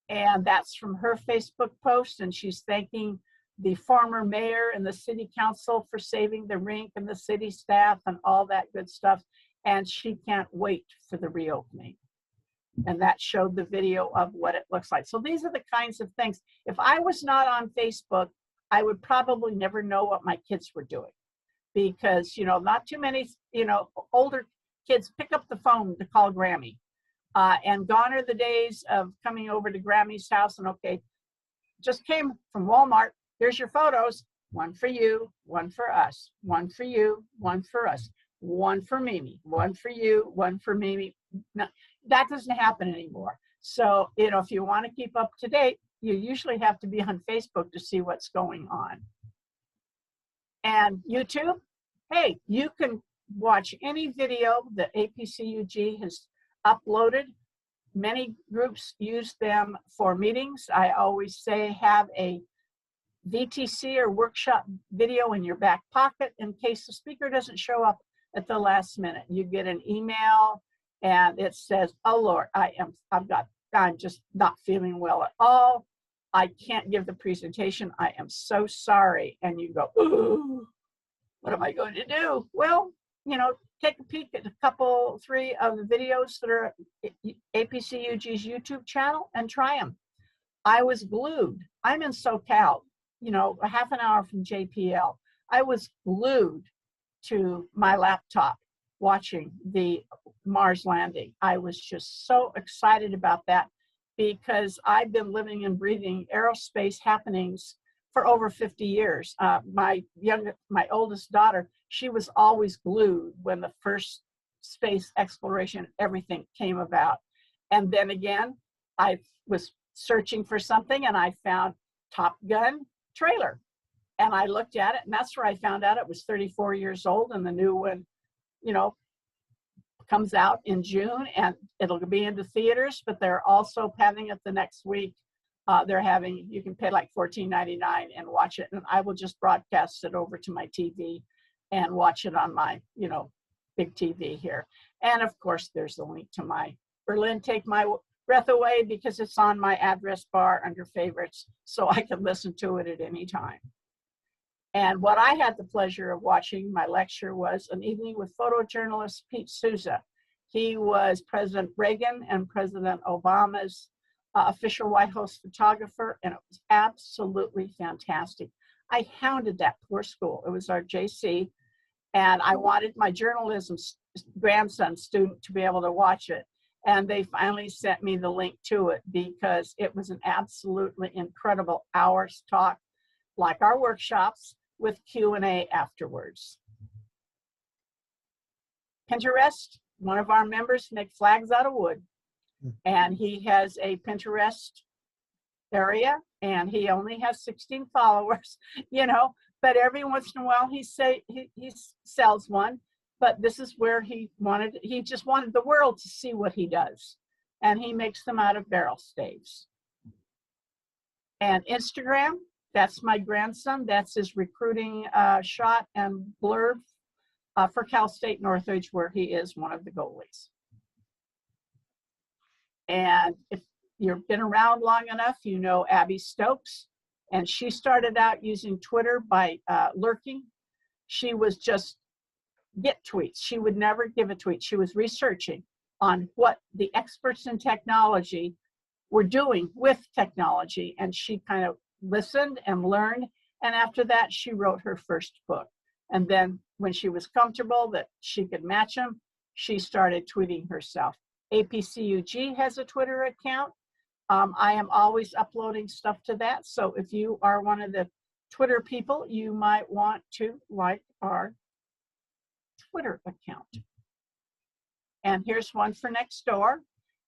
And that's from her Facebook post. And she's thanking the former mayor and the city council for saving the rink and the city staff and all that good stuff. And she can't wait for the reopening. And that showed the video of what it looks like. So these are the kinds of things. If I was not on Facebook, I would probably never know what my kids were doing. Because, not too many, older kids pick up the phone to call Grammy. And gone are the days of coming over to Grammy's house and, okay, just came from Walmart. Here's your photos. One for you, one for us. One for you, one for us. One for Mimi, one for you, one for Mimi. No, that doesn't happen anymore. So, if you want to keep up to date, you usually have to be on Facebook to see what's going on. And YouTube, hey, you can watch any video that APCUG has uploaded. Many groups use them for meetings. I always say have a VTC or workshop video in your back pocket in case the speaker doesn't show up at the last minute. You get an email and it says, oh Lord, I'm just not feeling well at all. I can't give the presentation. I am so sorry. And you go, ooh, what am I going to do? Well, take a peek at three of the videos that are APCUG's YouTube channel and try them. I was glued. I'm in SoCal, a half an hour from JPL. I was glued to my laptop watching the Mars landing. I was just so excited about that, because I've been living and breathing aerospace happenings for over 50 years. My oldest daughter, she was always glued when the first space exploration, everything came about. And then again, I was searching for something and I found Top Gun trailer. And I looked at it, and that's where I found out it was 34 years old, and the new one, comes out in June, and it'll be into theaters, but they're also having it the next week. You can pay like $14.99 and watch it, and I will just broadcast it over to my TV and watch it on my, big TV here. And of course, there's the link to my Berlin Take My breath away because it's on my address bar under favorites, so I can listen to it at any time. And what I had the pleasure of watching, my lecture, was an evening with photojournalist Pete Souza. He was President Reagan and President Obama's official White House photographer, and it was absolutely fantastic. I hounded that poor school. It was our JC, and I wanted my journalism grandson student to be able to watch it. And they finally sent me the link to it because it was an absolutely incredible hour's talk, like our workshops, with Q&A afterwards. Pinterest, one of our members make flags out of wood, and he has a Pinterest area, and he only has 16 followers, you know, but every once in a while he sells one. But this is where he just wanted the world to see what he does, and he makes them out of barrel staves. And Instagram, that's my grandson. That's his recruiting shot and blurb for Cal State Northridge, where he is one of the goalies. And if you've been around long enough, you know Abby Stokes. And she started out using Twitter by lurking. She was just get tweets. She would never give a tweet. She was researching on what the experts in technology were doing with technology. And she kind of listened and learned, and after that she wrote her first book. And then when she was comfortable that she could match them, she started tweeting herself. APCUG has a Twitter account. I am always uploading stuff to that, so if you are one of the Twitter people, you might want to like our Twitter account. And here's one for Nextdoor,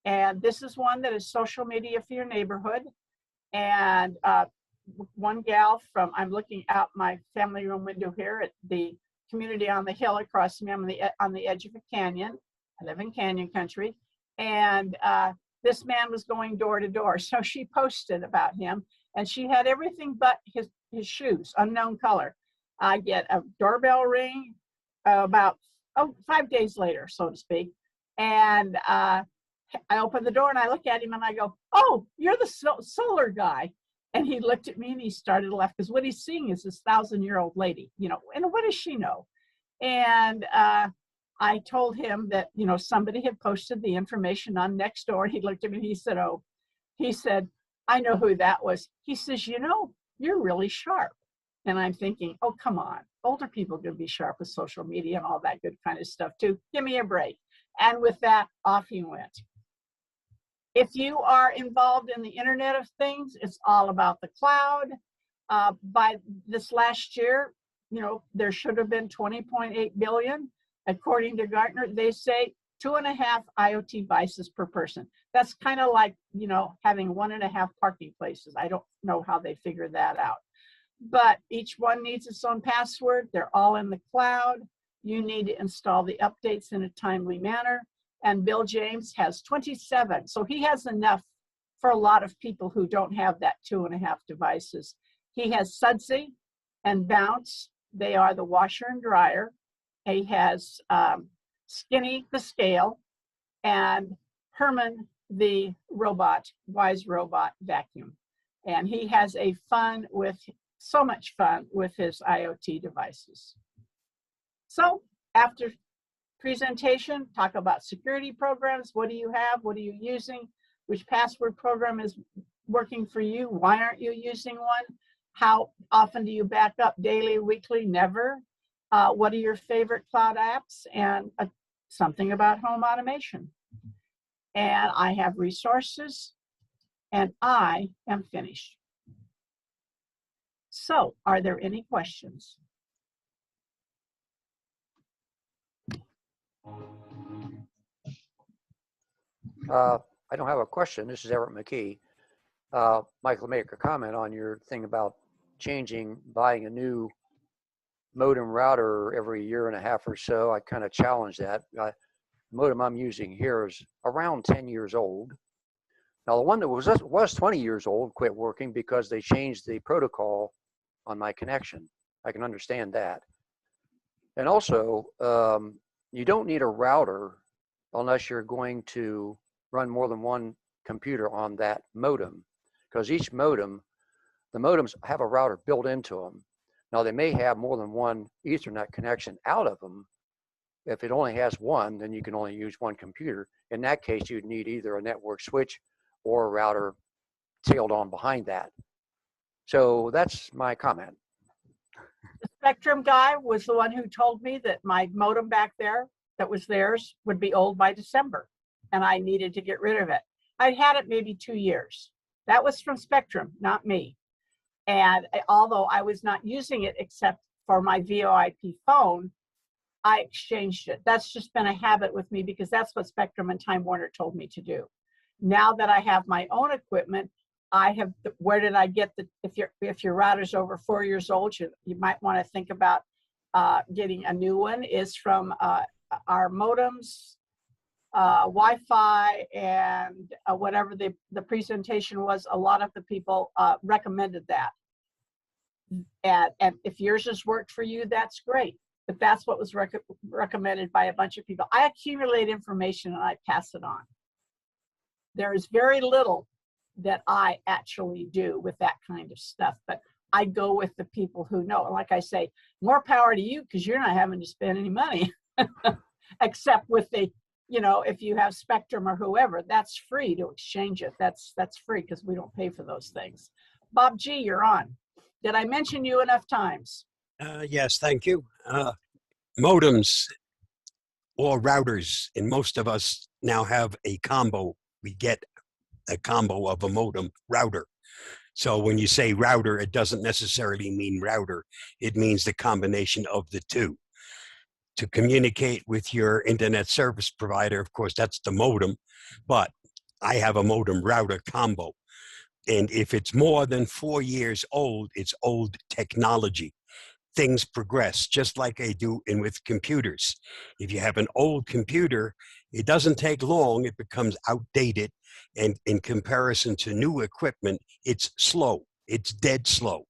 and this is one that is social media for your neighborhood. And one gal from, I'm looking out my family room window here at the community on the hill across from me on the edge of a canyon. I live in canyon country. And this man was going door to door. So she posted about him, and she had everything but his shoes, unknown color. I get a doorbell ring about 5 days later, so to speak. And I open the door and I look at him and I go, "Oh, you're the solar guy." And he looked at me and he started to laugh, because what he's seeing is this 1,000-year-old lady, you know, and what does she know? And I told him that, you know, somebody had posted the information on Nextdoor. He looked at me and he said, "Oh," he said, "I know who that was." He says, "You know, you're really sharp." And I'm thinking, oh, come on. Older people can be sharp with social media and all that good kind of stuff too. Give me a break. And with that, off he went. If you are involved in the Internet of Things, it's all about the cloud. By this last year, you know, there should have been 20.8 billion. According to Gartner, they say 2.5 IoT devices per person. That's kind of like, you know, having 1.5 parking places. I don't know how they figured that out. But each one needs its own password. They're all in the cloud. You need to install the updates in a timely manner. And Bill James has 27. So he has enough for a lot of people who don't have that 2.5 devices. He has Sudsy and Bounce. They are the washer and dryer. He has Skinny, the scale, and Herman, the robot, Wise Robot vacuum. And he has so much fun with his IoT devices. So after presentation, talk about security programs. What do you have? What are you using? Which password program is working for you? Why aren't you using one? How often do you back up? Daily, weekly, never? What are your favorite cloud apps? And something about home automation. And I have resources, and I am finished. So, are there any questions? I don't have a question. This is Everett McKee. Michael, make a comment on your thing about buying a new modem router every 1.5 years or so. I kind of challenge that. The modem I'm using here is around 10 years old. Now, the one that was 20 years old quit working because they changed the protocol on my connection. I can understand that. And also, you don't need a router unless you're going to run more than one computer on that modem, because each modem, the modems have a router built into them. Now they may have more than one Ethernet connection out of them. If it only has one, then you can only use one computer. In that case, you'd need either a network switch or a router tailed on behind that. So that's my comment. The Spectrum guy was the one who told me that my modem back there that was theirs would be old by December, and I needed to get rid of it. I'd had it maybe 2 years. That was from Spectrum, not me. And although I was not using it except for my VoIP phone, I exchanged it. That's just been a habit with me because that's what Spectrum and Time Warner told me to do. Now that I have my own equipment, I have, where did I get the, if your router's over 4 years old, you might want to think about getting a new one, is from our modems, Wi-Fi, and whatever the presentation was. A lot of the people recommended that. And if yours has worked for you, that's great. But that's what was recommended by a bunch of people. I accumulate information and I pass it on. There is very little that I actually do with that kind of stuff, but I go with the people who know. And like I say, more power to you, because you're not having to spend any money, except with the, you know, if you have Spectrum or whoever, that's free to exchange it. That's free because we don't pay for those things. Bob G, you're on. Did I mention you enough times? Yes, thank you. Modems or routers, and most of us now have a combo. We get a combo of a modem router. So when you say router, it doesn't necessarily mean router. It means the combination of the two. To communicate with your internet service provider, of course, that's the modem, but I have a modem router combo. And if it's more than 4 years old, it's old technology. Things progress just like they do with computers. If you have an old computer, it doesn't take long, it becomes outdated. And in comparison to new equipment, it's slow. It's dead slow.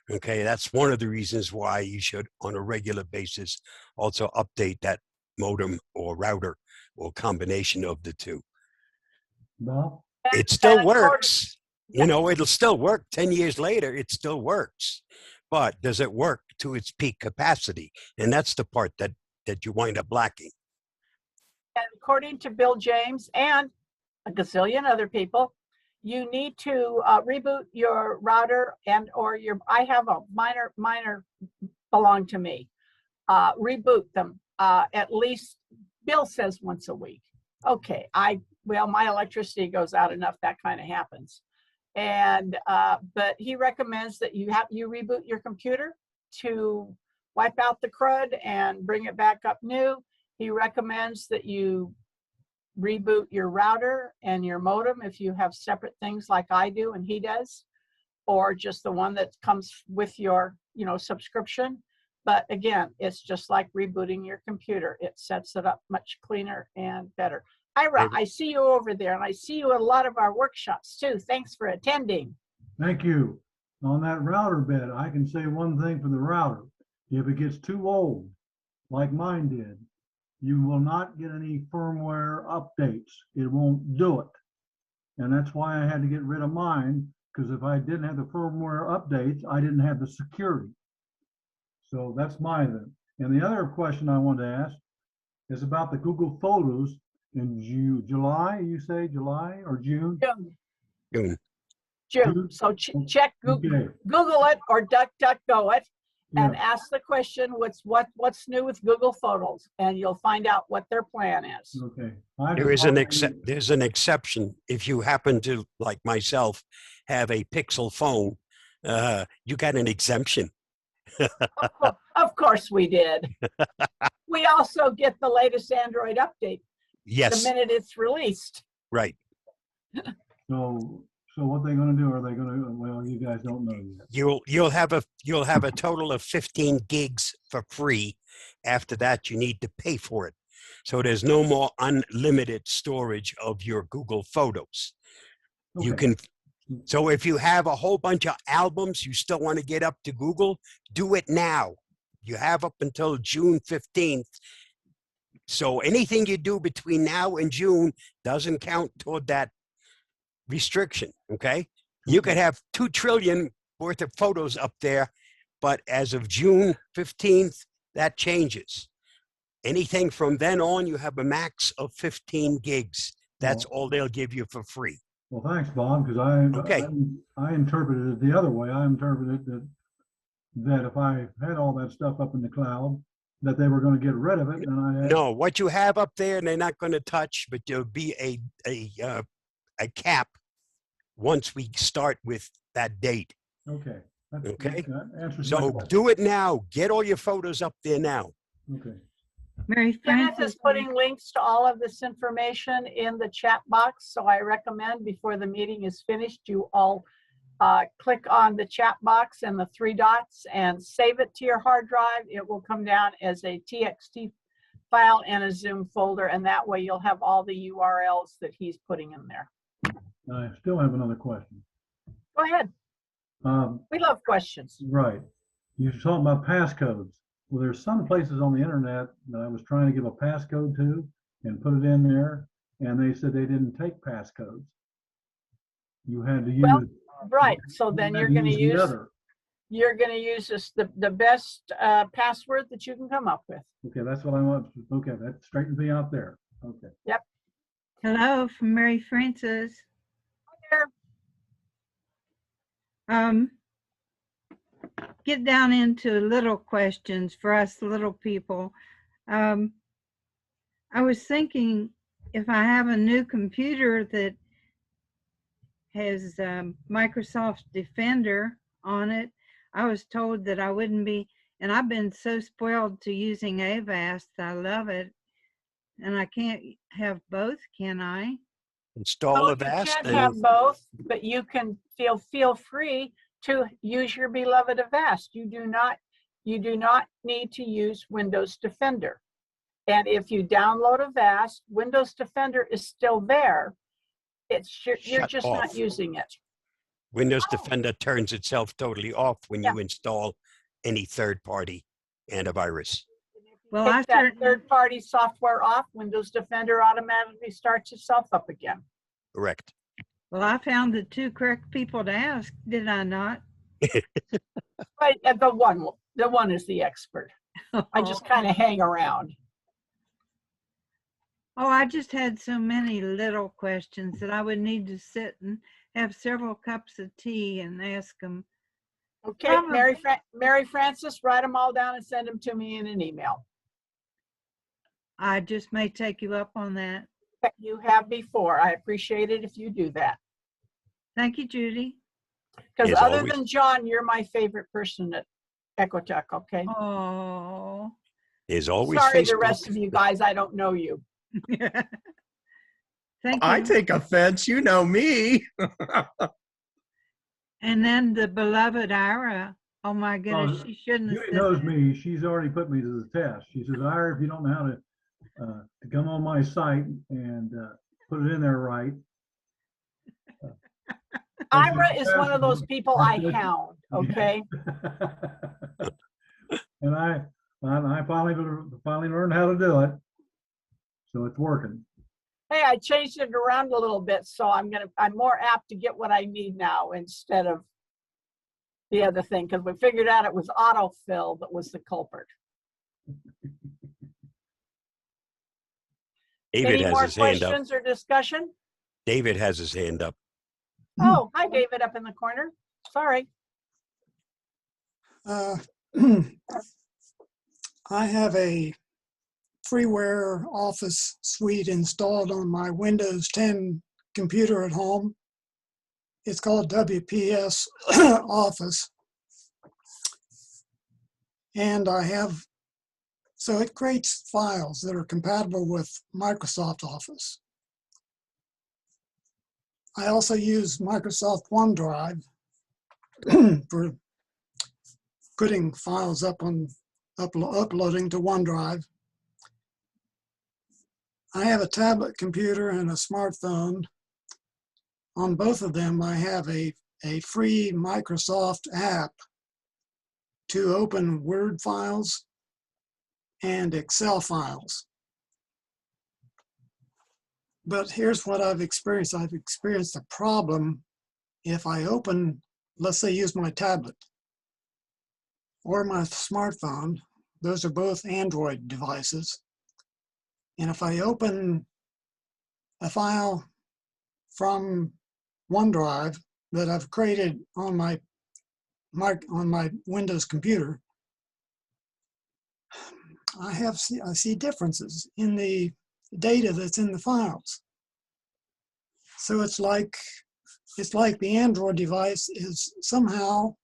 Okay, that's one of the reasons why you should, on a regular basis, also update that modem or router or combination of the two. No? It still works. You know, it'll still work 10 years later. It still works. But does it work to its peak capacity? And that's the part that you wind up lacking. And according to Bill James and a gazillion other people, you need to reboot your router and or your, I have a minor belong to me. Reboot them at least, Bill says once a week. Okay, well, my electricity goes out enough, that kind of happens. And but he recommends that you reboot your computer to wipe out the crud and bring it back up new. He recommends that you reboot your router and your modem if you have separate things like I do and he does, or just the one that comes with your, you know, subscription. But again, it's just like rebooting your computer. It sets it up much cleaner and better. Ira, I see you over there, and I see you at a lot of our workshops too. Thanks for attending. Thank you. On that router bed, I can say one thing for the router. If it gets too old, like mine did, you will not get any firmware updates. It won't do it. And that's why I had to get rid of mine, because if I didn't have the firmware updates, I didn't have the security. So that's mine. And the other question I wanted to ask is about the Google Photos in July, you say July or June? June. So check Google, Okay. Google it or DuckDuckGo it and Yeah. ask the question, what's new with Google Photos? And you'll find out what their plan is. Okay. There's an exception. If you happen to, like myself, have a Pixel phone, you got an exemption. Of course we did. We also get the latest Android update Yes, the minute it's released. right. So what they're going to do? Are they going to? Well, you guys don't know yet. You'll have a total of 15 gigs for free. After that, you need to pay for it. So there's no more unlimited storage of your Google Photos. Okay. You can. So if you have a whole bunch of albums you still want to get up to Google, do it now. You have up until June 15th. So anything you do between now and June doesn't count toward that restriction, okay? You could have 2 trillion worth of photos up there, but as of June 15th, that changes. Anything from then on, you have a max of 15 gigs. That's all they'll give you for free. Well, thanks, Bob, because Okay. I interpreted it the other way. I interpreted it that if I had all that stuff up in the cloud, that they were going to get rid of it, and I had, No, what you have up there, they're not going to touch, but there'll be a cap once we start with that date. okay. Okay. That answers my So question. do it now. Get all your photos up there now. Okay. Mary Kenneth Frances, is putting links to all of this information in the chat box, so I recommend before the meeting is finished, you all click on the chat box and the 3 dots and save it to your hard drive. It will come down as a TXT file and a Zoom folder, and that way you'll have all the URLs that he's putting in there. I still have another question. Go ahead. We love questions. Right. You're talking about passcodes. Well, there's some places on the internet that I was trying to give a passcode to and put it in there, and they said they didn't take passcodes. You had to use. Well, right. So then you you're had going to the use other. the best password that you can come up with. Okay, that's what I want. Okay, that straightens me out there. Okay. hello from Mary Frances. There. Get down into little questions for us little people. I was thinking if I have a new computer that has Microsoft Defender on it, I was told that I wouldn't be, and I've been so spoiled to using Avast. I love it. And I can't have both, can I? Install Well, Avast. you can't and- have both, but you can feel free to use your beloved Avast. You do not need to use Windows Defender. And if you download Avast, Windows Defender is still there. You're Shut just off. not using it. Windows Defender turns itself totally off when Yeah. you install any third-party antivirus. Well, Take I that certainly, third-party software off, Windows Defender automatically starts itself up again. Correct. well, I found the 2 correct people to ask, did I not? But the one is the expert. I just kind of hang around. Oh, I just had so many little questions that I would need to sit and have several cups of tea and ask them. Okay, Probably. Mary Frances, write them all down and send them to me in an email. I just may take you up on that. That you have before. I appreciate it if you do that. Thank you, Judy. Because As other always. than John, you're my favorite person at Ecotech, okay? Oh. There's always Sorry, Facebook. the rest of you guys, I don't know you. Thank I you. take offense. You know me. And then the beloved Ira. Oh my goodness, Oh, she shouldn't have Judy said knows that. me. She's already put me to the test. She says, Ira, if you don't know how to come on my site and put it in there right. Ira is one of those people I hound, okay? And I finally learned how to do it. So it's working. Hey, I changed it around a little bit, so I'm more apt to get what I need now instead of the other thing, because we figured out it was autofill that was the culprit. David Any has more his hand up. questions or discussion? David has his hand up. Oh, hi, David, up in the corner. Sorry. Uh, I have a freeware Office suite installed on my Windows 10 computer at home. It's called WPS Office. And so it creates files that are compatible with Microsoft Office. I also use Microsoft OneDrive for putting files up on uploading to OneDrive. I have a tablet computer and a smartphone. On both of them, I have a free Microsoft app to open Word files and Excel files. But here's what I've experienced. I've experienced a problem if I open, let's say, use my tablet or my smartphone. Those are both Android devices. And if I open a file from OneDrive that I've created on my Windows computer, I see differences in the data that's in the files. So it's like the Android device is somehow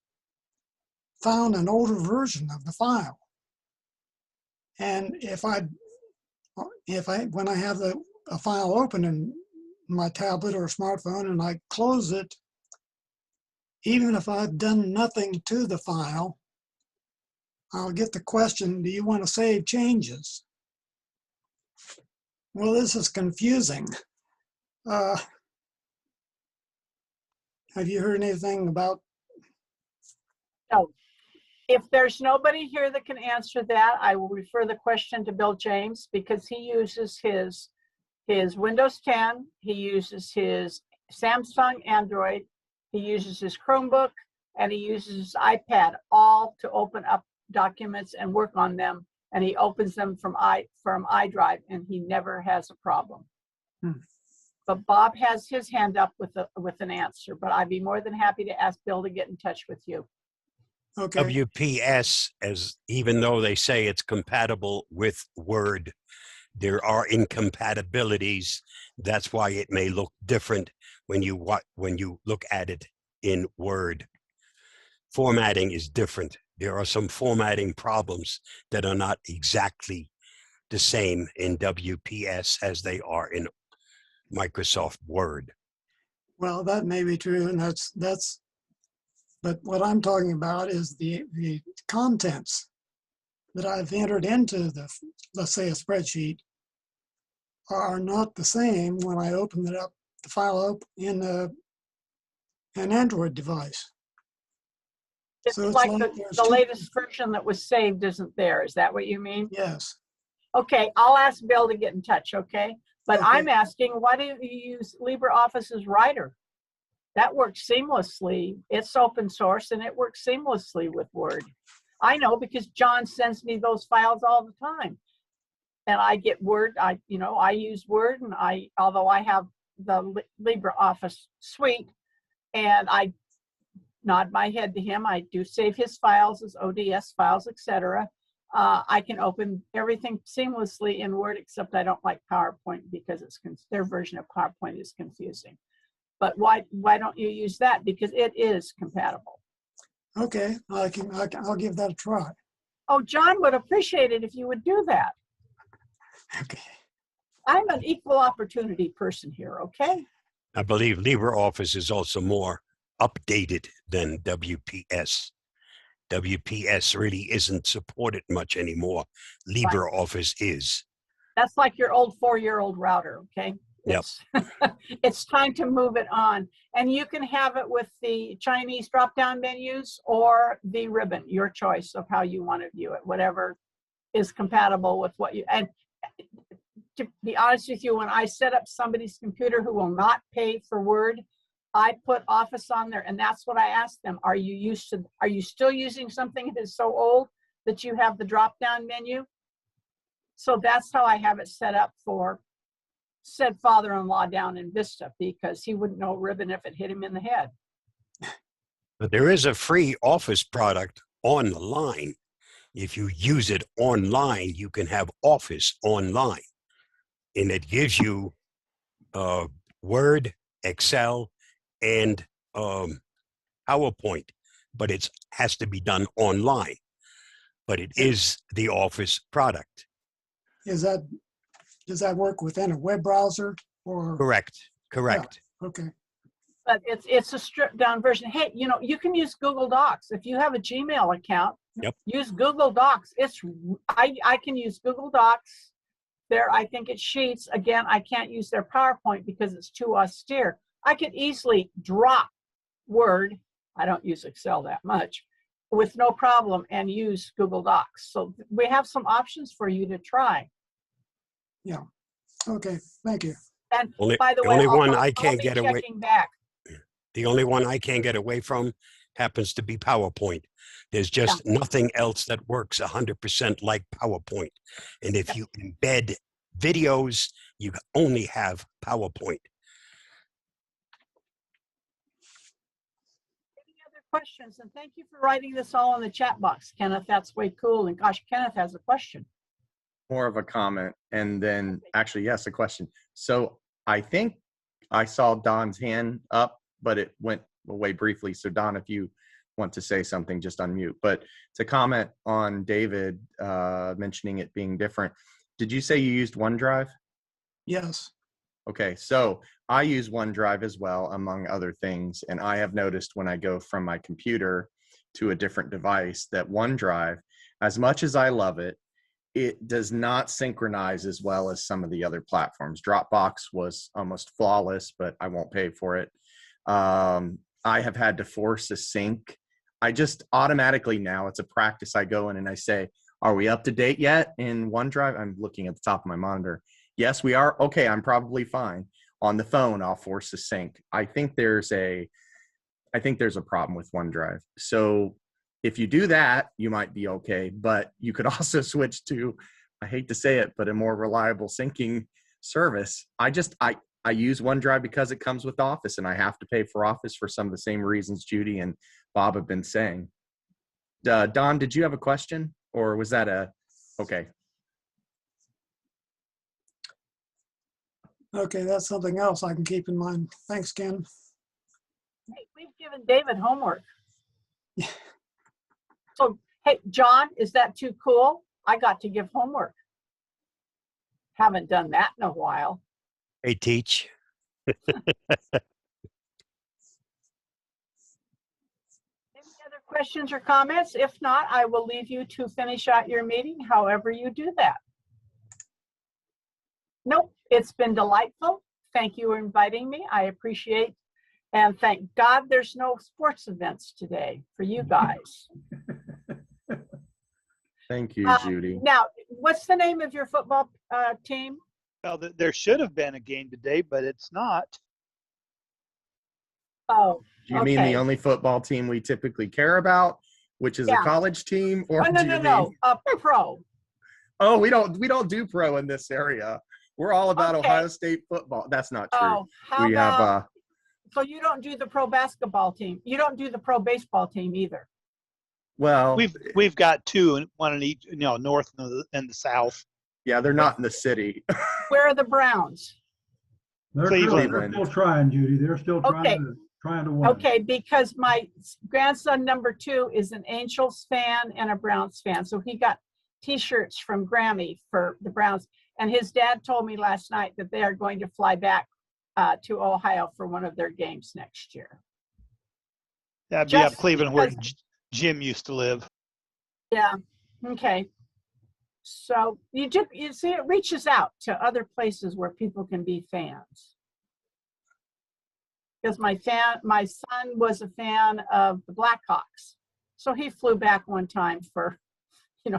found an older version of the file. And when I have a file open in my tablet or smartphone and I close it, even if I've done nothing to the file, I'll get the question, do you want to save changes? Well, this is confusing. Have you heard anything about? No. If there's nobody here that can answer that, I will refer the question to Bill James, because he uses his Windows 10, he uses his Samsung Android, he uses his Chromebook, and he uses his iPad, all to open up documents and work on them. And he opens them from iDrive, and he never has a problem. But Bob has his hand up with an answer, but I'd be more than happy to ask Bill to get in touch with you. Okay. WPS, even though they say it's compatible with Word, there are incompatibilities. That's why it may look different when you look at it in Word. Formatting is different. There are some formatting problems that are not exactly the same in WPS as they are in Microsoft Word. Well, that may be true, and that's. But what I'm talking about is the contents that I've entered into let's say, a spreadsheet, are not the same when I open it up, the file up in an Android device. It's So like there's the two- latest version that was saved isn't there. Is that what you mean? Yes. Okay, I'll ask Bill to get in touch, okay? But Okay. I'm asking, why do you use LibreOffice's Writer? That works seamlessly. It's open source and it works seamlessly with Word. I know because John sends me those files all the time. And I get Word, I use Word, and although I have the LibreOffice suite, and I nod my head to him, I do save his files as ODS files, etc. I can open everything seamlessly in Word, except I don't like PowerPoint because their version of PowerPoint is confusing. But why don't you use that? Because it is compatible. Okay, I'll give that a try. Oh, John would appreciate it if you would do that. Okay. I'm an equal opportunity person here, okay? I believe LibreOffice is also more updated than WPS. WPS really isn't supported much anymore. LibreOffice is. That's like your old 4-year-old router, okay? Yep. It's time to move it on. And you can have it with the Chinese drop-down menus or the ribbon, your choice of how you want to view it, whatever is compatible with what you, and to be honest with you, when I set up somebody's computer who will not pay for Word, I put Office on there, and that's what I asked them. Are you still using something that is so old that you have the drop-down menu? So that's how I have it set up for said father-in-law down in Vista, because he wouldn't know ribbon if it hit him in the head. But there is a free Office product online. If you use it online, you can have Office online. And it gives you Word, Excel, and PowerPoint. But it has to be done online. But it is the Office product. Does that work within a web browser or? Correct. Yeah, okay. But it's a stripped down version. Hey, you can use Google Docs. If you have a Gmail account, Yep. Use Google Docs. I can use Google Docs. I think it's Sheets. Again, I can't use their PowerPoint because it's too austere. I could easily drop Word. I don't use Excel that much with no problem and use Google Docs. So we have some options for you to try. Yeah. Okay. Thank you. And Only, by the the way, only one I'll I can't be get away. checking back. The only one I can't get away from happens to be PowerPoint. There's just nothing else that works 100% like PowerPoint. And if you embed videos, you only have PowerPoint. Any other questions? And thank you for writing this all in the chat box, Kenneth. That's way cool. And gosh, Kenneth has a question. More of a comment, and then actually, yes, a question. So I think I saw Don's hand up, but it went away briefly. So Don, if you want to say something, just unmute. But to comment on David mentioning it being different, did you say you used OneDrive? Yes. Okay, so I use OneDrive as well, among other things. And I have noticed when I go from my computer to a different device that OneDrive, as much as I love it, it does not synchronize as well as some of the other platforms. Dropbox was almost flawless, but I won't pay for it. I have had to force a sync. I just automatically now, it's a practice. I go in and I say, are we up to date yet in OneDrive? I'm looking at the top of my monitor. Yes, we are. Okay, I'm probably fine. On the phone, I'll force a sync. I think there's a problem with OneDrive. So if you do that, you might be okay, but you could also switch to, I hate to say it, but a more reliable syncing service. I use OneDrive because it comes with Office, and I have to pay for Office for some of the same reasons Judy and Bob have been saying. Don, did you have a question, or was that okay? Okay, that's something else I can keep in mind. Thanks, Ken. Hey, we've given David homework. So, hey, John, is that too cool? I got to give homework. Haven't done that in a while. Hey, teach. Any other questions or comments? If not, I will leave you to finish out your meeting, however you do that. Nope, it's been delightful. Thank you for inviting me. I appreciate, and thank God there's no sports events today for you guys. Thank you, Judy. Now, what's the name of your football team? Well, there should have been a game today, but it's not. Oh, Do you mean okay. the only football team we typically care about, which is a college team, or Oh, no, pro. Oh, we don't do pro in this area. We're all about Ohio State football. That's not true. Oh, how we about, have so you don't do the pro basketball team. You don't do the pro baseball team either. well, We've got two, and one in each, north and the south. yeah, they're not in the city. Where are the Browns? They're Cleveland. still trying, Judy. They're still trying to win. Okay, because my grandson number 2 is an Angels fan and a Browns fan. So he got T-shirts from Grammy for the Browns. And his dad told me last night that they are going to fly back to Ohio for one of their games next year. That'd be up Cleveland, where Jim used to live. Yeah. Okay. So you see, it reaches out to other places where people can be fans. Because my son was a fan of the Blackhawks, so he flew back one time for,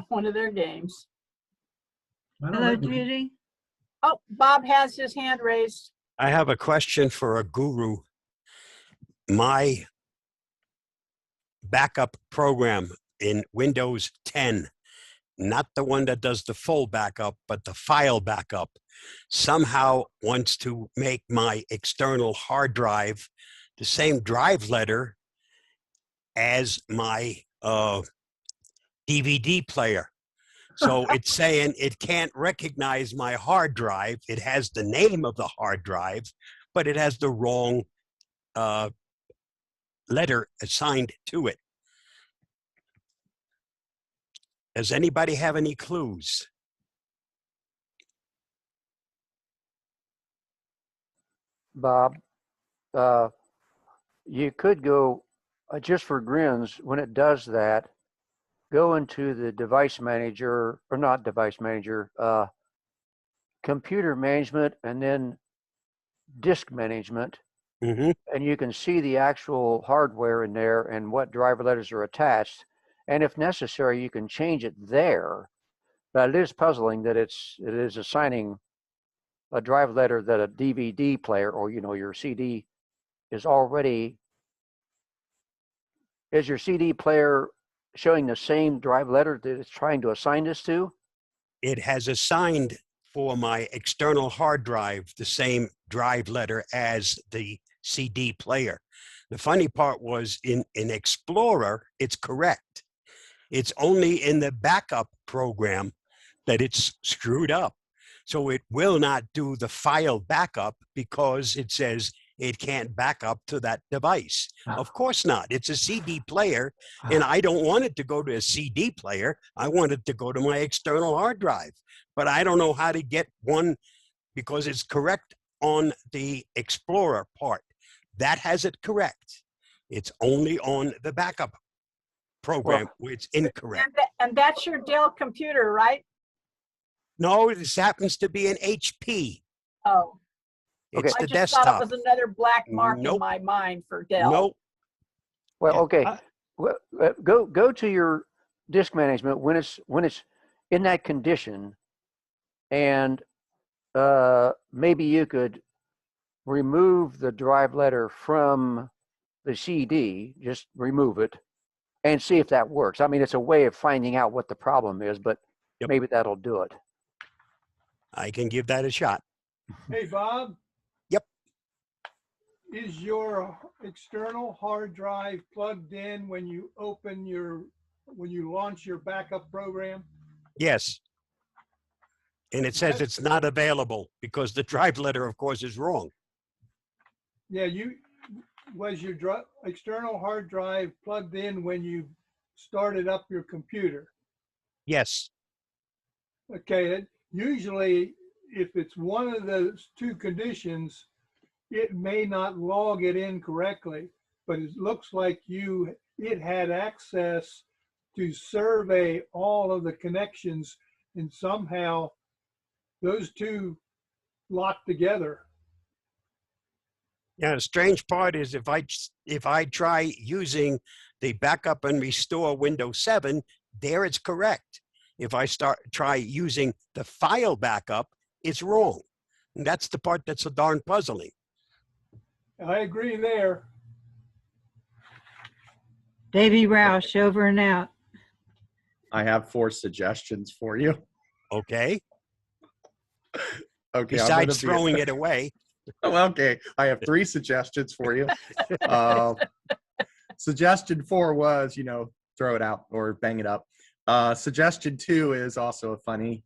one of their games. Hello, Judy. Oh, Bob has his hand raised. I have a question for a guru. My backup program in Windows 10, not the one that does the full backup, but the file backup, somehow wants to make my external hard drive the same drive letter as my DVD player. So it's saying it can't recognize my hard drive. It has the name of the hard drive, but it has the wrong letter assigned to it. Does anybody have any clues? Bob, you could go, just for grins, when it does that, go into the device manager, or not device manager, computer management, and then disk management. Mm-hmm. And you can see the actual hardware in there and what driver letters are attached. And if necessary, you can change it there. But it is puzzling that it is assigning a drive letter that a DVD player or, your CD is already, is your CD player showing the same drive letter that it's trying to assign this to? It has assigned for my external hard drive the same drive letter as the CD player. The funny part was in Explorer, it's correct. It's only in the backup program that it's screwed up. So it will not do the file backup because it says it can't back up to that device. Of course not. It's a CD player, and I don't want it to go to a CD player. I want it to go to my external hard drive. But I don't know how to get one because it's correct on the Explorer part. That has it correct. It's only on the backup program where it's incorrect. And that's your Dell computer, right? No, this happens to be an HP. Oh, It's I the just desktop. thought it was another black mark in Nope. my mind for Dell. Nope. Well, Yeah, okay. Well, go to your disk management when it's in that condition, and maybe you could remove the drive letter from the CD, just remove it, and see if that works. I mean, it's a way of finding out what the problem is, but Yep. maybe that'll do it. I can give that a shot. Hey, Bob? Yep. Is your external hard drive plugged in when you launch your backup program? Yes. And it says it's not available because the drive letter, of course, is wrong. Yeah, was your external hard drive plugged in when you started up your computer? Yes. Okay, usually if it's one of those two conditions, it may not log it in correctly, but it looks like it had access to survey all of the connections, and somehow those two locked together. Yeah, the strange part is if I try using the backup and restore Windows 7, there it's correct. If I try using the file backup, it's wrong. And that's the part that's so darn puzzling. I agree there. Davy Roush, over and out. I have 4 suggestions for you. Okay. Okay. Besides throwing it away. Oh, okay. I have 3 suggestions for you. Suggestion 4 was, throw it out or bang it up. Suggestion 2 is also funny.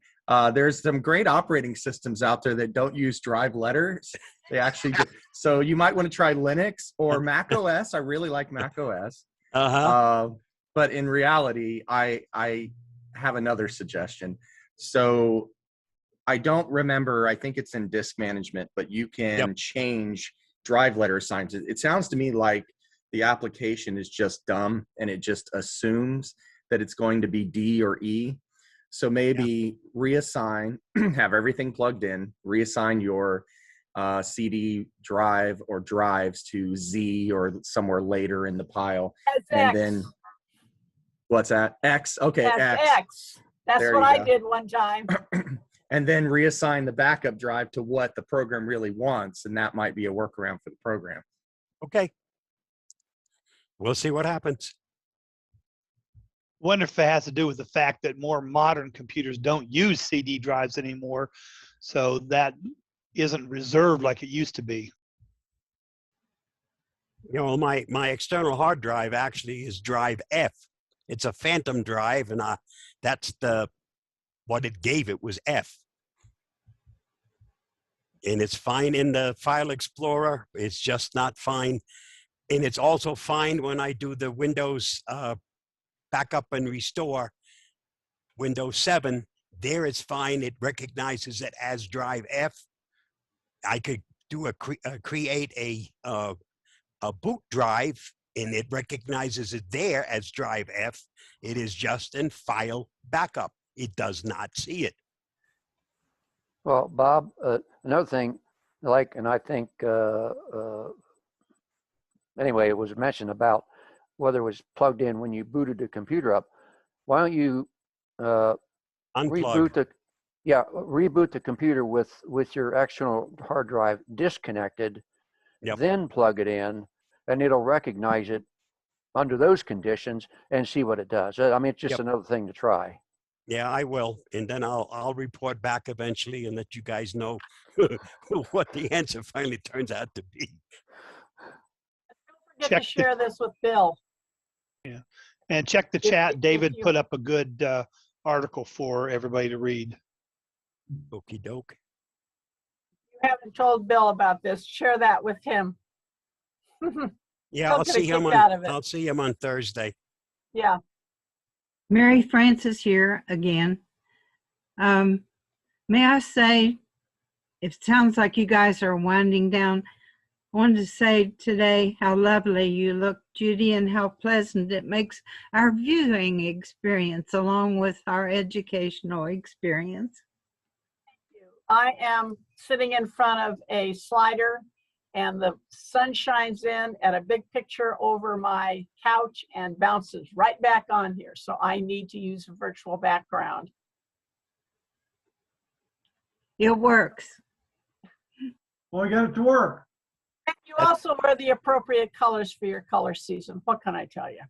There's some great operating systems out there that don't use drive letters. They actually do. So you might want to try Linux or Mac OS. I really like Mac OS. But in reality, I have another suggestion. So I don't remember, I think it's in disk management, but you can change drive letter signs. It sounds to me like the application is just dumb and it just assumes that it's going to be D or E. So maybe reassign, have everything plugged in, reassign your CD drive or drives to Z or somewhere later in the pile. That's and X. then, what's that? X. Okay, That's X. X. That's There what you I go. did one time. And then reassign the backup drive to what the program really wants. And that might be a workaround for the program. Okay. We'll see what happens. Wonder if it has to do with the fact that more modern computers don't use CD drives anymore, so that isn't reserved like it used to be. My external hard drive actually is drive F. It's a phantom drive, and that's what it gave it was F. And it's fine in the File Explorer. It's just not fine. And it's also fine when I do the Windows backup and restore Windows 7. There it's fine. It recognizes it as drive F. I could do create a boot drive, and it recognizes it there as drive F. It is just in file backup. It does not see it. Well, Bob, another thing, and I think, anyway, it was mentioned about whether it was plugged in when you booted the computer up. Why don't you Unplug. Yeah, reboot the computer with your external hard drive disconnected, Yep. then plug it in, and it'll recognize it under those conditions and see what it does. I mean, it's just Yep. another thing to try. Yeah, I will. And then I'll report back eventually and let you guys know what the answer finally turns out to be. Don't forget Check to the- share this with Bill. And check the If- chat. if David you- put up a good article for everybody to read. Okey doke. You haven't told Bill about this, share that with him. Yeah, He'll I'll get a see him kick out of on it. I'll see him on Thursday. Yeah, Mary Frances here again. May I say, it sounds like you guys are winding down. I wanted to say today how lovely you look, Judy, and how pleasant it makes our viewing experience along with our educational experience. I am sitting in front of a slider and the sun shines in at a big picture over my couch and bounces right back on here. So I need to use a virtual background. It works. Well, we got it to work. And you also wear the appropriate colors for your color season. What can I tell you?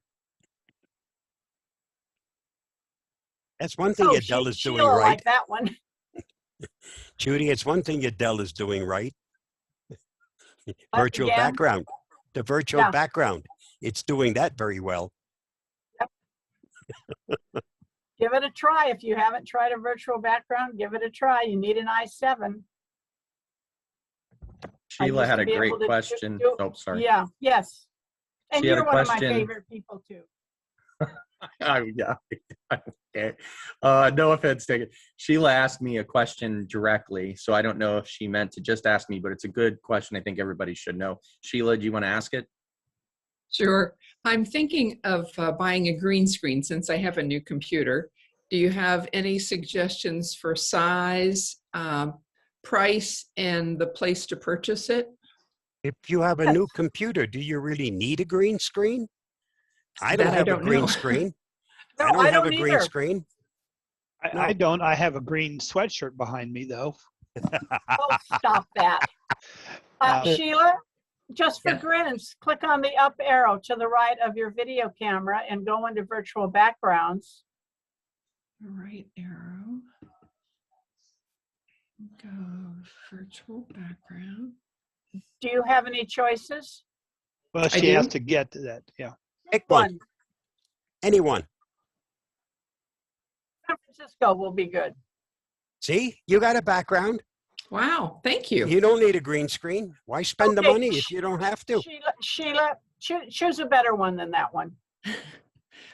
That's one thing Oh, Adele is doing Sheila right. liked that one. Judy, it's one thing Adele is doing right. Virtual again? background. The virtual Yeah. background. It's doing that very well. Give it a try. If you haven't tried a virtual background, give it a try. You need an i7. Sheila used had to a be great able to question. do- Oh, sorry. Yeah, yes. And She had a you're one of my question. favorite people too. Yeah. Okay. No offense taken. Sheila asked me a question directly, so I don't know if she meant to just ask me, but it's a good question. I think everybody should know. Sheila, do you want to ask it? Sure. I'm thinking of buying a green screen since I have a new computer. Do you have any suggestions for size, price, and the place to purchase it? If you have a Yes. new computer, do you really need a green screen? I That don't I have a don't green know. screen. No, I don't I have don't a green either. screen. No. I don't. I have a green sweatshirt behind me though. Oh, stop that. Uh, Sheila, just for Yeah. grins, click on the up arrow to the right of your video camera and go into virtual backgrounds. Right arrow. Go virtual background. Do you have any choices? Well, I she has do. to get to that. Yeah. Pick one. One. Anyone. San Francisco will be good. See, you got a background. Wow, thank you. You don't need a green screen. Why spend the Okay, money if you don't have to? Sheila, choose a better one than that one.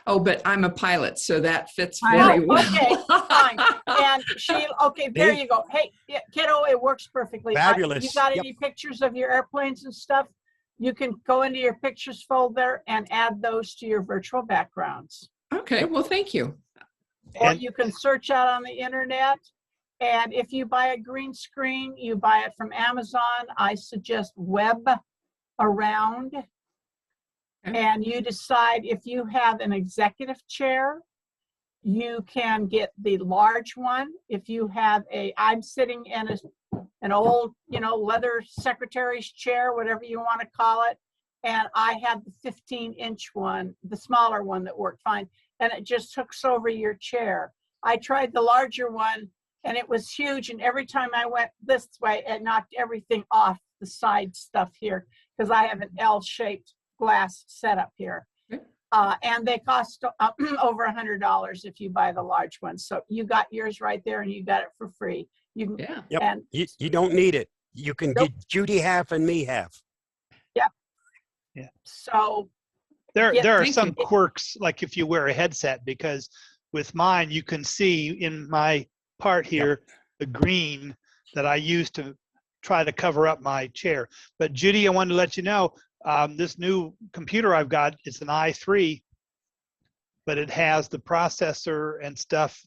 Oh, but I'm a pilot, so that fits Oh, very well. okay, fine. And Sheila, okay, there See? you go. Hey, yeah, kiddo, it works perfectly. You Fabulous. got Yep. any pictures of your airplanes and stuff? You can go into your pictures folder and add those to your virtual backgrounds. Okay, well, thank you. Or And you can search out on the internet. And if you buy a green screen, you buy it from Amazon. I suggest Web Around. Okay. And you decide if you have an executive chair, you can get the large one. If you have I'm sitting in an old, leather secretary's chair, whatever you want to call it. And I have the 15-inch one, the smaller one that worked fine. And it just hooks over your chair. I tried the larger one and it was huge. And every time I went this way, it knocked everything off the side stuff here because I have an L-shaped glass setup here. Okay. And they cost over $100 if you buy the large one. So you got yours right there and you got it for free. You can, Yeah. Yep. and You don't need it. You can Nope. get Judy half and me half. so there Yeah, are thank some you. quirks, like if you wear a headset, because with mine you can see in my part here the green that I use to try to cover up my chair. But Judy, I wanted to let you know this new computer I've got, it's an i3, but it has the processor and stuff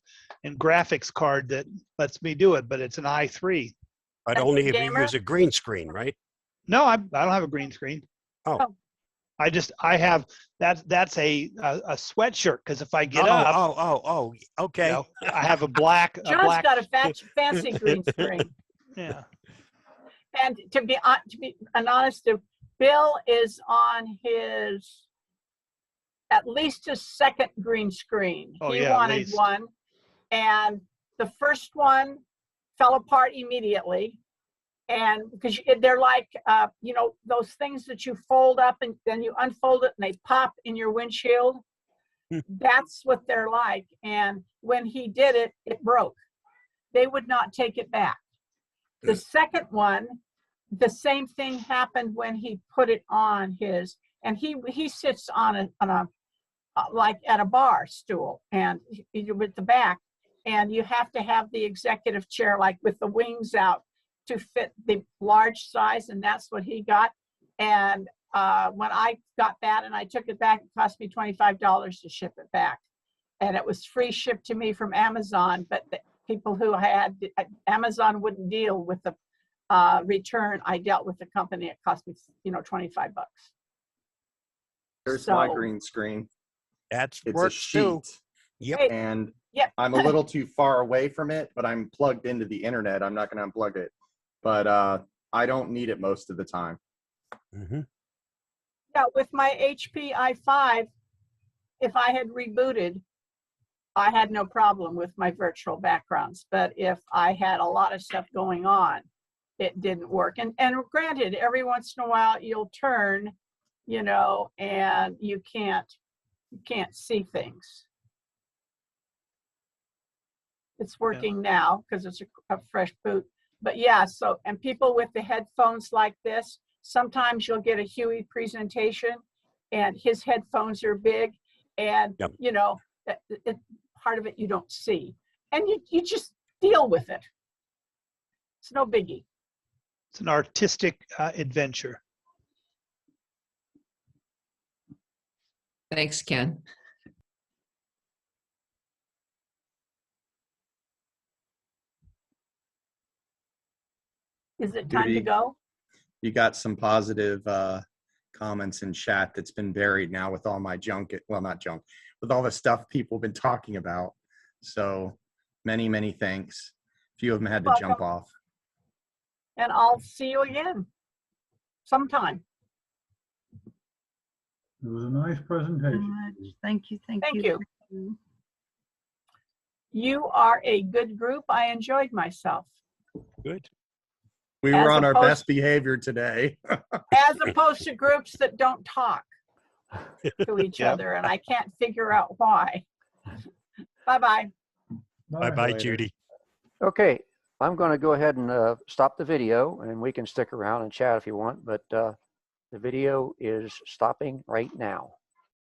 and graphics card that lets me do it, but it's an i3. But That's only a if you gamer? use a green screen, right? No, I don't have a green screen. I have that's a sweatshirt because if I get up, Okay. you know, I have a black John's got a fancy green screen. yeah. And to be honest, Bill is on his at least his second green screen. Oh, He yeah, at wanted least. one, and the first one fell apart immediately. And because they're like, you know, those things that you fold up and then you unfold it and they pop in your windshield. That's what they're like. And when he did it, it broke. They would not take it back. The second one, the same thing happened when he put it on his, and he sits on a like at a bar stool and with the back, and you have to have the executive chair like with the wings out to fit the large size, and that's what he got. And when I got that and I took it back, it cost me $25 to ship it back, and it was free shipped to me from Amazon. But the people who had Amazon wouldn't deal with the return. I dealt with the company. It cost me, you know, $25. There's my So- green screen. That's It's a works too. sheet. Yep. Hey, And Yep. I'm a little too far away from it, but I'm plugged into the internet. I'm not going to unplug it. But I don't need it most of the time. hmm Yeah, with my HP i5, if I had rebooted, I had no problem with my virtual backgrounds. But if I had a lot of stuff going on, it didn't work. And granted, every once in a while you'll turn, you know, and you can't see things. It's working now because it's a fresh boot. But yeah, so, and people with the headphones like this, sometimes you'll get a Huey presentation and his headphones are big and, Yep. you know, part of it you don't see. And you just deal with it. It's no biggie. It's an artistic adventure. Thanks, Ken. Is it time to Judy, go? You got some positive comments in chat that's been buried now with all my junk. Well, not junk, with all the stuff people have been talking about. So many, many thanks. A few of them had to jump Welcome. off. And I'll see you again sometime. It was a nice presentation. Thank you, thank Thank you. you. You are a good group. I enjoyed myself. Good. We As were on our opposed- best behavior today. As opposed to groups that don't talk to each Yep. other, and I can't figure out why. Bye-bye. Bye-bye, later. Judy. Okay, I'm going to go ahead and stop the video, and we can stick around and chat if you want, but the video is stopping right now.